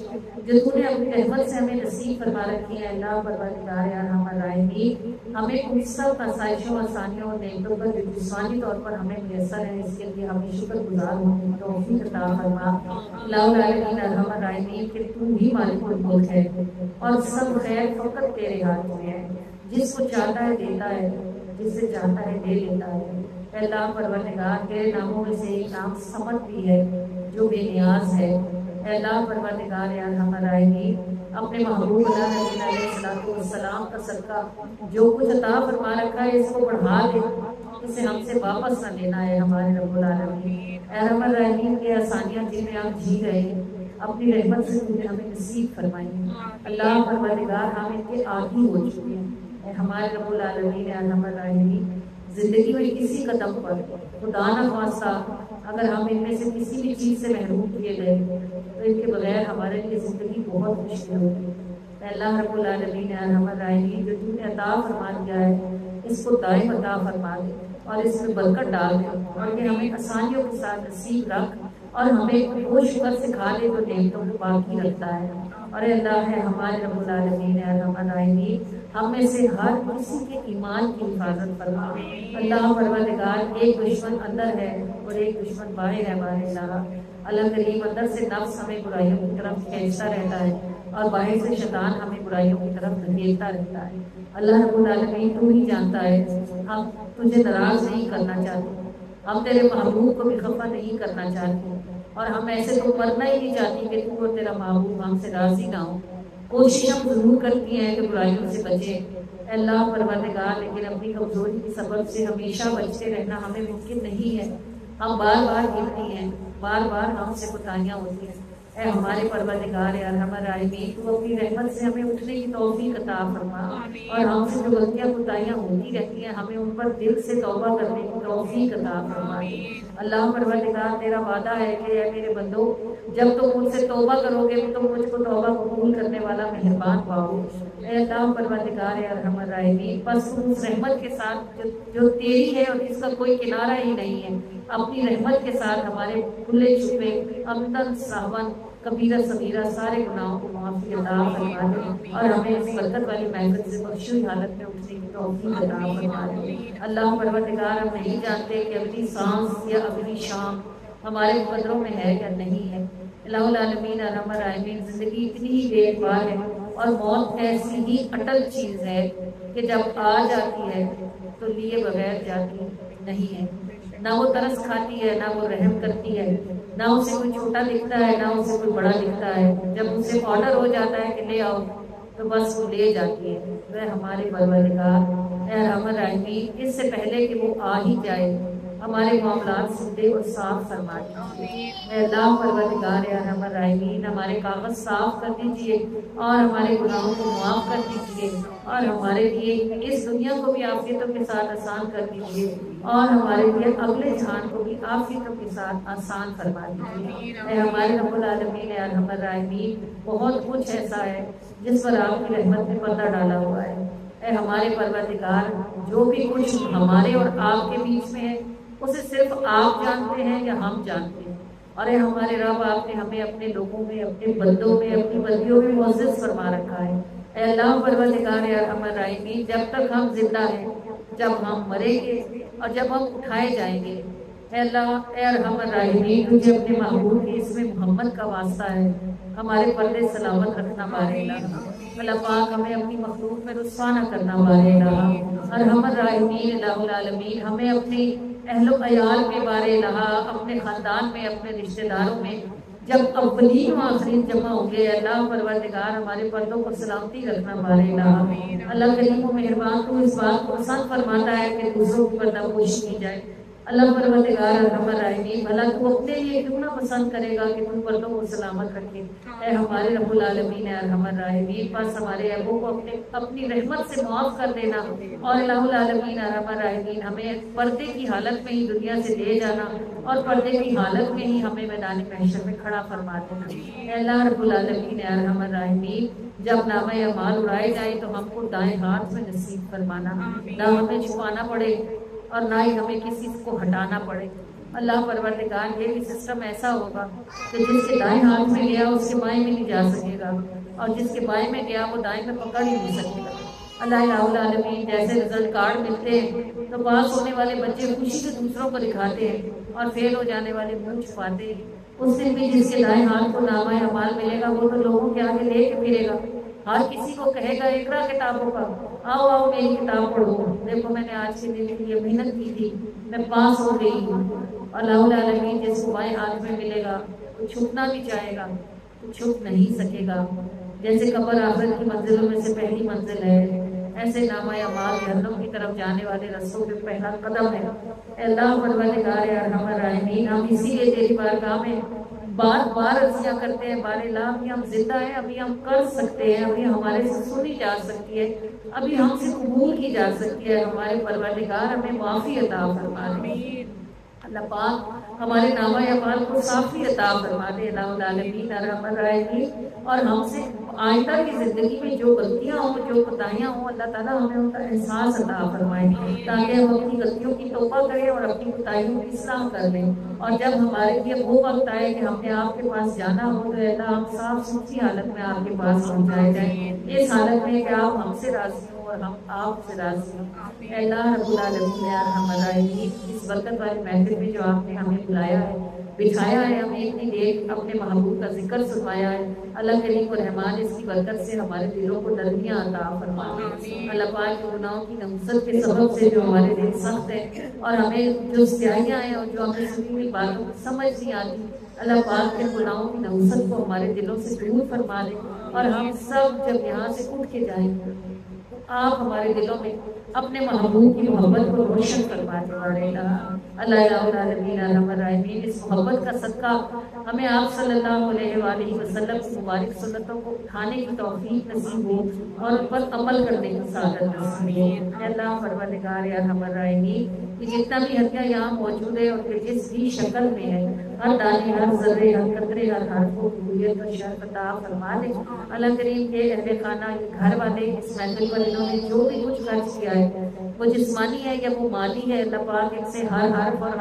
جو تو نے اپنی رحمت سے ہمیں نصیب فرما رکھی ہیں۔ اللہ پروردگار ارحم الراحمین، ہمیں ان سب آسائشوں، آسانیوں اور نعمتوں پر جو جسمانی طور پر ہمیں میسر ہے، اس کے لیے ہمیں شکر گزار ہونے کی توفیق عطا فرما۔ اللہ تعالیٰ کے ارحم الراحمین کہ تو ہی مالک الملک ہے اور سب خیر فقط تیرے ہاتھ میں ہے، جس کو چاہتا ہے دیتا ہے، جس سے چاہتا ہے دے لیتا ہے۔ اے اللہ پروردگار، تیرے ناموں میں سے ایک نام صمد بھی ہے جو بے نیاز ہے۔ اے اللہ پروردگار ارحم الراحمین، اپنے محبوب اللہ نبی علیہ الصلوۃ والسلام کا صدقہ جو کچھ عطا فرما رکھا ہے اس کو بڑھا دے، اسے ہم سے واپس نہ لینا ہے ہمارے رب العالمین۔ اے ارحم الراحمین کے آسانیاں جن میں آپ جی رہے ہیں اپنی رحمت سے تم نے ہمیں نصیب فرمائی۔ اللہ پروردگار ہم ان کے عادی ہو چکے ہیں۔ اے ہمارے رب العالمین ارحم الراحمین، زندگی میں کسی قدم پر خدا نہ خواستہ اگر ہم ان میں سے کسی بھی چیز سے محروم کیے گئے تو ان کے بغیر ہمارے لیے زندگی بہت مشکل ہوگی۔ اے اللہ رب العالمین ارحم الراحمین، جو تم نے عطا فرما دیا ہے اس کو دائم عطا فرما دے اور اس میں برکت ڈال دے، اور یہ ہمیں آسانیوں کے ساتھ نصیب رکھ اور ہمیں وہ شکر سکھا دے جو نعمتوں کو باقی رکھتا ہے۔ اور اے اللہ ہے ہمارے رب العالمین ارحم الراحمین، ہم میں سے ہر کسی کے ایمان کی حفاظت فرما۔ اللہ پروردگار، ایک دشمن اندر ہے اور ایک دشمن باہر ہے ہمارے اللہ۔ اللہ کریم، اندر سے نفس ہمیں برائیوں کی طرف کھینچتا رہتا ہے اور باہر سے شیطان ہمیں برائیوں کی طرف دھکیلتا رہتا ہے۔ اللہ رب العالمین تو ہی جانتا ہے، ہم تجھے ناراض نہیں کرنا چاہتے، ہم تیرے محبوب کو بھی خفا نہیں کرنا چاہتے، اور ہم ایسے تو مرنا ہی نہیں چاہتی کہ تو اور تیرا محبوب ہم سے راضی نہ ہو۔ کوشش ہم ضرور کرتی ہیں کہ برائیوں سے بچیں اے اللہ پروردگار، لیکن اپنی کمزوری کی سبب سے ہمیشہ بچتے رہنا ہمیں ممکن نہیں ہے۔ ہم بار بار گرتی ہیں، بار بار ہم سے کوتاہیاں ہوتی ہیں۔ اے ہمارے پروردگار ارحم الراحمین تو اپنی رحمت سے ہمیں اٹھنے کی توفیق عطا فرما، اور ہم سے جو غلطیاں کوتاہیاں ہوتی رہتی ہیں ہمیں ان پر دل سے توبہ کرنے کی توفیق عطا فرما دے۔ اللہ پروردگار تیرا وعدہ ہے کہ اے میرے بندو جب تم مجھ سے توبہ کرو گے تو مجھ کو توبہ قبول کرنے والا مہربان پاؤ گے۔ اے اللہ پروردگار ارحم الراحمین بس اس رحمت کے ساتھ جو تیری ہے اور جس کا کوئی کنارہ ہی نہیں ہے، اپنی رحمت کے ساتھ ہمارے کھلے چھپے امتن صاحبان کبیرہ صغیرہ سارے گناہوں کو معافی عطا فرما دے، اور ہمیں اس برکت والی محفل سے بخشوئی حالت میں اٹھنے کی توفیق عطا فرما دے۔ اللہ پروردگار ہم نہیں جانتے کہ اگلی سانس یا اگلی شام ہمارے مقدروں میں ہے یا نہیں ہے۔ الہ العالمین ارحم الراحمین زندگی اتنی ہی دیر بار ہے اور موت ایسی ہی اٹل چیز ہے کہ جب آ جاتی ہے تو لیے بغیر جاتی نہیں ہے، نہ وہ ترس کھاتی ہے نہ وہ رحم کرتی ہے، نہ اسے کوئی چھوٹا دکھتا ہے نہ اسے کوئی بڑا دکھتا ہے۔ جب اسے آرڈر ہو جاتا ہے کہ لے آؤ تو بس وہ لے جاتی ہے۔ وہ ہمارے پروردگار اے ارحم الراحمین اس سے پہلے کہ وہ آ ہی جائے ہمارے معاملات سیدھے اور صاف فرما دیجیے۔ اے اللہ پروردگار ارحم الراحمین ہمارے کاغذ صاف کر دیجیے اور ہمارے گناہوں کو معاف کر دیجیے، اور ہمارے لیے اس دنیا کو بھی عافیتوں کے ساتھ آسان کر دیجیے، اور ہمارے لیے اگلے جہان کو بھی عافیتوں کے ساتھ آسان فرما دیجیے۔ اے ہمارے رب العالمین اے ارحم الراحمین بہت کچھ ایسا ہے جس پر آپ کی رحمت نے پردہ ڈالا ہوا ہے۔ اے ہمارے پروردگار جو بھی کچھ ہمارے اور آپ کے بیچ میں ہے اسے صرف آپ جانتے ہیں یا ہم جانتے ہیں، اور اے ہمارے رب آپ نے ہمیں اپنے لوگوں میں اپنے بندوں میں اپنی بندیوں میں معزز فرما رکھا ہے۔ اے اللہ پروردگار ارحم الراحمین جب تک ہم زندہ ہیں، جب ہم مریں گے اور جب ہم اٹھائے جائیں گے، اے اللہ اے ارحم الراحمین تجھے اپنے محبوب کے اسم محمد کا واسطہ ہے ہمارے پردے سلامت رکھنا بارے الہ۔ اللہ پاک ہمیں اپنی مخلوق میں رسوا نہ کرنا بارے الہ۔ ارحم الراحمین الہ العالمین ہمیں اپنی اہل و عیال میں بارے الہ، اپنے خاندان میں اپنے رشتہ داروں میں جب اولین و آخرین جمع ہوں گے، اللہ پروردگار ہمارے پردوں کو سلامتی رکھنا بارے الہ۔ اللہ کریم و مہربان تو اس بات کو پسند فرماتا ہے کہ دوسروں کی پردہ پوشی کی جائے۔ اللہ پروردگار ارحم الراحمین بھلا تو اپنے لیے کیوں نہ پسند کرے گا کہ تم پردوں کو سلامت رکھے۔ اے ہمارے رب العالمین ارحم الراحمین بس ہمارے عیبوں کو اپنی رحمت سے معاف کر دینا، اور الہ العالمین ارحم الراحمین ہمیں پردے کی حالت میں ہی دنیا سے لے جانا، اور پردے کی حالت میں ہی ہمیں میدان محشر میں کھڑا فرما دینا۔ اے اللہ رب العالمین ارحم الراحمین جب نامہ اعمال اڑائے جائیں تو ہم کو دائیں ہاتھ میں نصیب فرمانا، نہ ہمیں چھپانا پڑے اور نہ ہی ہمیں کسی کو ہٹانا پڑے۔ اللہ پروردگار یہ بھی سسٹم ایسا ہوگا کہ جس کے دائیں ہاتھ میں گیا اس کے بائیں میں نہیں جا سکے گا، اور جس کے بائیں میں گیا وہ دائیں میں پکڑ ہی نہیں سکے گا۔ اللہ الہ العالمین جیسے رزلٹ کارڈ ملتے ہیں تو پاس ہونے والے بچے خوشی سے دوسروں کو دکھاتے ہیں اور فیل ہو جانے والے منہ چھپاتے ہیں، اس دن بھی جس کے دائیں ہاتھ کو نامہ اعمال ملے گا وہ تو لوگوں کے آگے لے کے پھرے گا، ہر کسی کو کہے گا اقرا کتابوں کا، آؤ آؤ میری کتاب پڑھو، دیکھو میں نے آج کے دن کے لیے محنت کی تھی، میں پاس ہو گئی ہوں۔ اللہ العالمین جس کو بائیں ہاتھ میں ملے گا وہ چھپنا بھی چاہے گا تو چھپ نہیں سکے گا۔ جیسے قبر آخرت کی منزلوں میں سے پہلی منزل ہے، ایسے نامہ اعمال جہنم کی طرف جانے والے رستوں پہ پہلا قدم ہے۔ اے اللہ پروردگار ارحم الراحمین ہم اسی لیے تیری بارگاہ میں بار بار عرضیاں کرتے ہیں بارے اللہ ابھی ہم زندہ ہیں، ابھی ہم کر سکتے ہیں، ابھی ہمارے سے سنی جا سکتی ہے، ابھی ہم سے قبول کی جا سکتی ہے۔ ہمارے پروردگار ہمیں معافی عطا فرما دے۔ اللہ پاک ہمارے نامہ اعمال کو صافی عطا فرما دے الہ العالمین ارحم الراحمین، اور ہم سے آئندہ کی زندگی میں جو غلطیاں ہوں جو کوتاہیاں ہوں اللہ تعالیٰ ہمیں ان کا احساس عطا فرمائے تاکہ ہم اپنی غلطیوں کی توبہ کریں اور اپنی کوتاہیوں کی اصلاح کر لیں، اور جب ہمارے لیے وہ وقت آئے کہ ہم نے آپ کے پاس جانا ہو تو اللہ ہم صاف ستھری حالت میں آپ کے پاس پہنچائے جائیں، اس حالت میں کہ آپ ہم سے راضی ہوں اور ہم آپ سے راضی ہوں۔ اے اللہ رب العالمین ارحم الراحمین اس برکت والی محفل میں جو آپ نے ہمیں بلایا ہے بٹھایا ہے، ہمیں اتنی دیر اپنے محبوب کا ذکر سنوایا ہے، اللہ کریم و رحمان اس کی برکت سے ہمارے دلوں کو نرمیاں عطا فرما دے۔ اللہ پاک کے گناہوں کی نحوست کے سبب سے جو ہمارے دل سخت ہے اور ہمیں جو سیاہیاں ہیں اور جو ہمیں سنی ہوئی باتوں کو سمجھ نہیں آتی، اللہ پاک کے گناہوں کی نحوست کو ہمارے دلوں سے دور فرما دے، اور ہم سب جب یہاں سے اٹھ کے جائیں آپ ہمارے دلوں میں اپنے محبوب کی محبت کو روشن فرمانے والے اللہ العالمین ارحم الراحمین، اس محبت کا صدقہ ہمیں آپ صلی اللہ علیہ وآلہ وسلم کی مبارک سنتوں کو اٹھانے کی توفیق نصیب ہو اور ان پر عمل کرنے کی سعادت نصیب ہو۔ اے اللہ پروردگار ارحم الراحمین، کہ جتنا بھی ہدیہ یہاں موجود ہے اور کہ جس بھی شکل میں ہے، ہر دانے، ہر ذرے، ہر قطرے، ہر حرف کو قبولیت اور شرف عطا فرما دے۔ اللہ کریم کے اہل خانہ، یہ گھر والے، اس محفل پر انہوں نے جو بھی کچھ خرچ کیا ہے، وہ جسمانی ہے یا وہ مالی ہے، اللہ پاک ان سے ہر حرف اور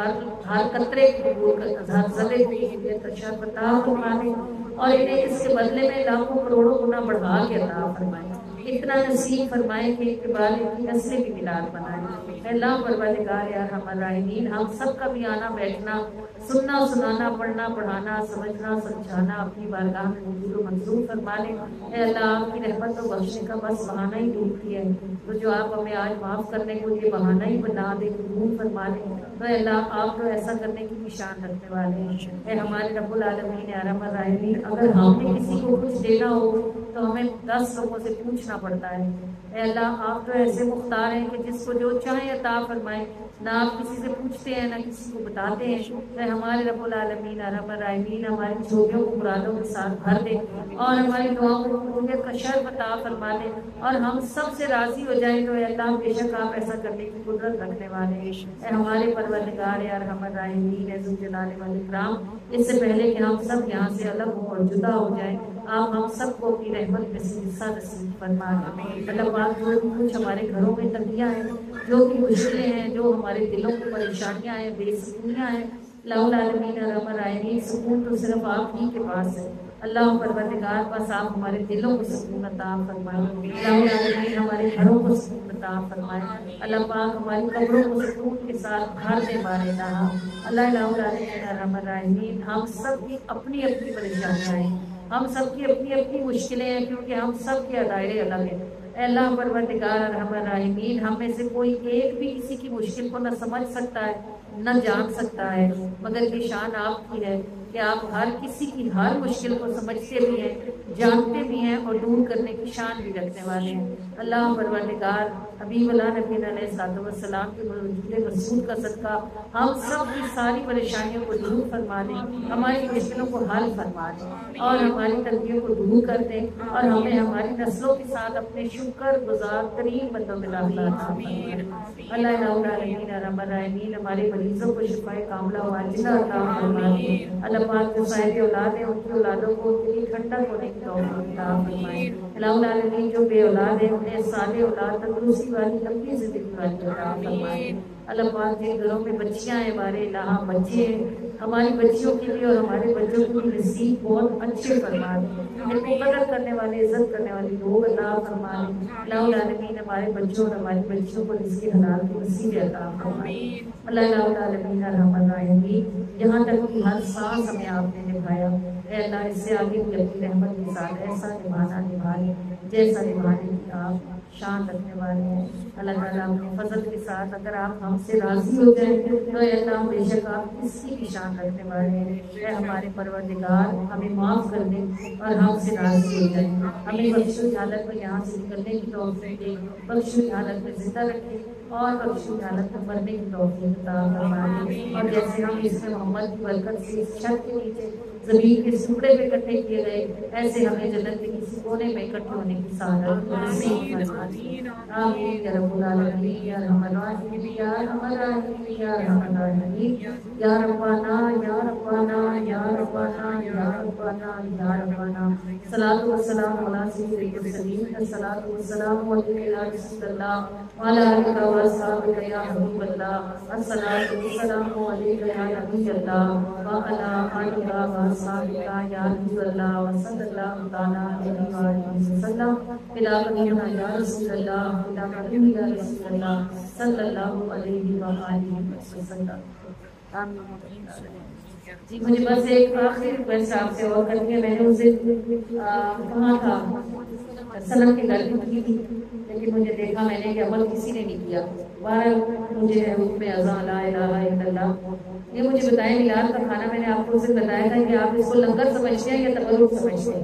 ہر قطرے کو قبول کر، ہر ذرے کو قبولیت اور شرف عطا فرما دے، اور انہیں اس کے بدلے میں لاکھوں کروڑوں گنا بڑھا کے عطا فرمائے، اتنا نصیب فرمائے کہ اقبال کی نسلیں بھی ملاد بنائے۔ اے اللہ پروردگار ارحم الراحمین، ہم سب کا بھی آنا بیٹھنا، سننا سنانا، پڑھنا پڑھانا، سمجھنا سمجھانا اپنی بارگاہ میں قبول و منظور فرما لے۔ اے اللہ آپ کی رحمت و بخشنے کا بس بہانہ ہی ڈھونڈتی ہے، تو جو آپ ہمیں آج معاف کرنے کو یہ بہانہ ہی بنا دے، قبول فرما لے۔ تو اے اللہ آپ تو ایسا کرنے کی نشان رکھنے والے ہیں۔ اے ہمارے رب العالمین ارحم الراحمین، اگر ہم نے کسی کو کچھ دینا ہو تو ہمیں 10 لوگوں سے پوچھنا پڑتا ہے۔ اے اللہ آپ تو ایسے مختار ہیں کہ جس کو جو چاہیں عطا فرمائیں، نہ آپ کسی سے پوچھتے ہیں نہ کسی کو بتاتے ہیں۔ اے ہمارے رب العالمین ارحم الراحمین، ہماری جھولیوں کو مرادوں کے ساتھ بھر دے اور ہماری دعاؤں کو قبولیت کا شرف عطا فرما دے اور ہم سب سے راضی ہو جائیں۔ تو اے اللہ بے شک آپ ایسا کرنے کی قدرت رکھنے والے ہیں۔ اے ہمارے پروردگار ارحم الراحمین، اے ذوالجلال والاکرام، اس سے پہلے کہ ہم سب یہاں سے الگ ہوں اور جدا ہو جائیں، آپ ہم سب کو اپنی رحمت میں سے حصہ نصیب فرما دیں۔ اللہ پاک جو بھی کچھ ہمارے گھروں میں تنگیاں ہیں، جو بھی مشکلیں ہیں، جو ہمارے دلوں کو پریشانیاں ہیں، بے سکونیاں ہیں، اللہ العالمین ارحم الراحمین، سکون تو صرف آپ ہی کے پاس ہے۔ اللہ پروردگار بس آپ ہمارے دلوں کو سکون عطا فرمائیں، اللہ العالمین ہمارے گھروں کو سکون عطا فرمائیں، اللہ پاک ہماری قبروں کو سکون کے ساتھ بھر دے مارے نہ۔ اللہ العالمین ارحم الراحمین، ہم سب کی اپنی اپنی پریشانیاں ہیں، ہم سب کی اپنی اپنی مشکلیں ہیں، کیونکہ ہم سب کے دائرے الگ ہیں۔ اے اللہ پروردگار ارحم الراحمین، ہم میں سے کوئی ایک بھی کسی کی مشکل کو نہ سمجھ سکتا ہے نہ جان سکتا ہے، مگر یہ شان آپ کی ہے کہ آپ ہر کسی کی ہر مشکل کو سمجھتے بھی ہیں، جانتے بھی ہیں اور دور کرنے کی شان بھی رکھنے والے ہیں۔ اللہ پروردگار حبیب اللہ نبی علیہ السلام کے وجود رسول کا صدقہ ہم سب کی ساری پریشانیوں کو دور فرما دیں، ہماری مشکلوں کو حل فرما دیں اور ہماری تنگیوں کو دور کر دیں اور ہمیں ہماری نسلوں کے ساتھ اپنے شکر گزار ترین بندوں میں داخلہ عطا فرمائے۔ اللہ العالمین ارحم الراحمین، ہمارے مریضوں کو شفاء کاملہ و عاجلہ عطا فرمائے۔ اللہ پاک جو صاحب اولاد ہیں ان کی اولادوں کو دلی ٹھنڈک ہونے کی توفیق عطا فرمائے۔ اللہ العالمین جو بے اولاد ہیں انہیں صالح اولاد، تندرستی والی لمبی زندگی والی عطا فرمائے۔ اللہ پاک جن گھروں میں بچیاں ہیں، ہمارے الہ بچے ہیں، ہماری بچیوں کے لیے اور ہمارے بچوں کے لیے نصیب بہت اچھے فرما دیں، ان کو قدر کرنے والے، عزت کرنے والے لوگ عطا فرما دیں۔ اللہ العالمین ہمارے بچوں اور ہماری بچیوں کو رزق حلال کی نصیب عطا فرمائے۔ اللہ العالمین ارحم الراحمین، یہاں تک کہ ہر سانس ہمیں آپ نے نبھایا، اے اللہ اس سے آگے بھی اپنی رحمت کے ساتھ ایسا نبھانا نبھائے جیسا نبھانے کی آپ شان رکھنے والے ہیں۔ اللہ تعالیٰ اپنے فضل کے ساتھ اگر آپ ہم سے راضی ہو جائیں تو اے اللہ بے شک آپ کسی کی شان رکھنے والے ہیں۔ اے ہمارے پروردگار ہمیں معاف کر دیں اور ہم سے راضی ہو جائیں، ہمیں بخشش حالت میں یہاں سے نکلنے کی توفیق دیں، بخشش حالت میں زندہ رکھیں اور بخشش حالت میں مرنے کی توفیق عطا فرمائے۔ اور جیسے ہم اس میں محمد کی برکت سے اس چھت کے نیچے زمین کے ٹکڑے پہ اکٹھے کیے گئے، ایسے ہمیں جنت کے کسی کونے میں اکٹھے ہونے کی سعادت نصیب فرمائے۔ آمین یا رب العالمین یا ارحم الراحمین یا ارحم الراحمین یا ارحم الراحمین یا ربنا یا ربنا یا ربنا یا ربنا یا ربنا۔ صلاۃ والسلام علی سید المرسلین، صلاۃ والسلام علیک یا رسول اللہ وعلی آلک و اصحابک یا حبیب اللہ، الصلاۃ والسلام علیک یا نبی اللہ وعلی آلک و اصحابک یا رسول اللہ وصلی اللہ تعالی علیہ وآلہ وسلم۔ بلا قدیمہ یا رسول اللہ، بلا قدیمہ یا رسول اللہ صلی اللہ علیہ وآلہ وسلم۔ جی مجھے بس ایک آخری ریکویسٹ آپ سے اور کرنی ہے، میں نے اسے کہا تھا سلم کے گھر کی تھی، لیکن مجھے دیکھا میں نے کہ عمل کسی نے نہیں کیا۔ بہرحال مجھے حکم اذان لا الہ الا اللہ، یہ مجھے بتائیں میلاد کا کھانا میں نے آپ کو اسے بتایا تھا کہ آپ اس کو لنگر سمجھتے ہیں یا تبرک سمجھتے ہیں؟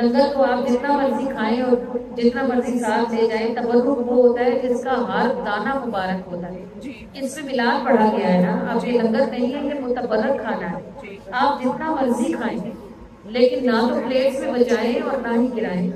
لنگر تو آپ جتنا مرضی کھائیں اور جتنا مرضی ساتھ لے جائیں. تبرک وہ ہوتا ہے جس کا ہر دانہ مبارک ہوتا ہے. جی اس میں ملال پڑھا گیا ہے نا. اب یہ لنگر نہیں ہے, یہ متبرک کھانا ہے. جی آپ جتنا مرضی کھائیں لیکن نہ تو پلیٹس میں بجائیں اور نہ ہی گرائیں.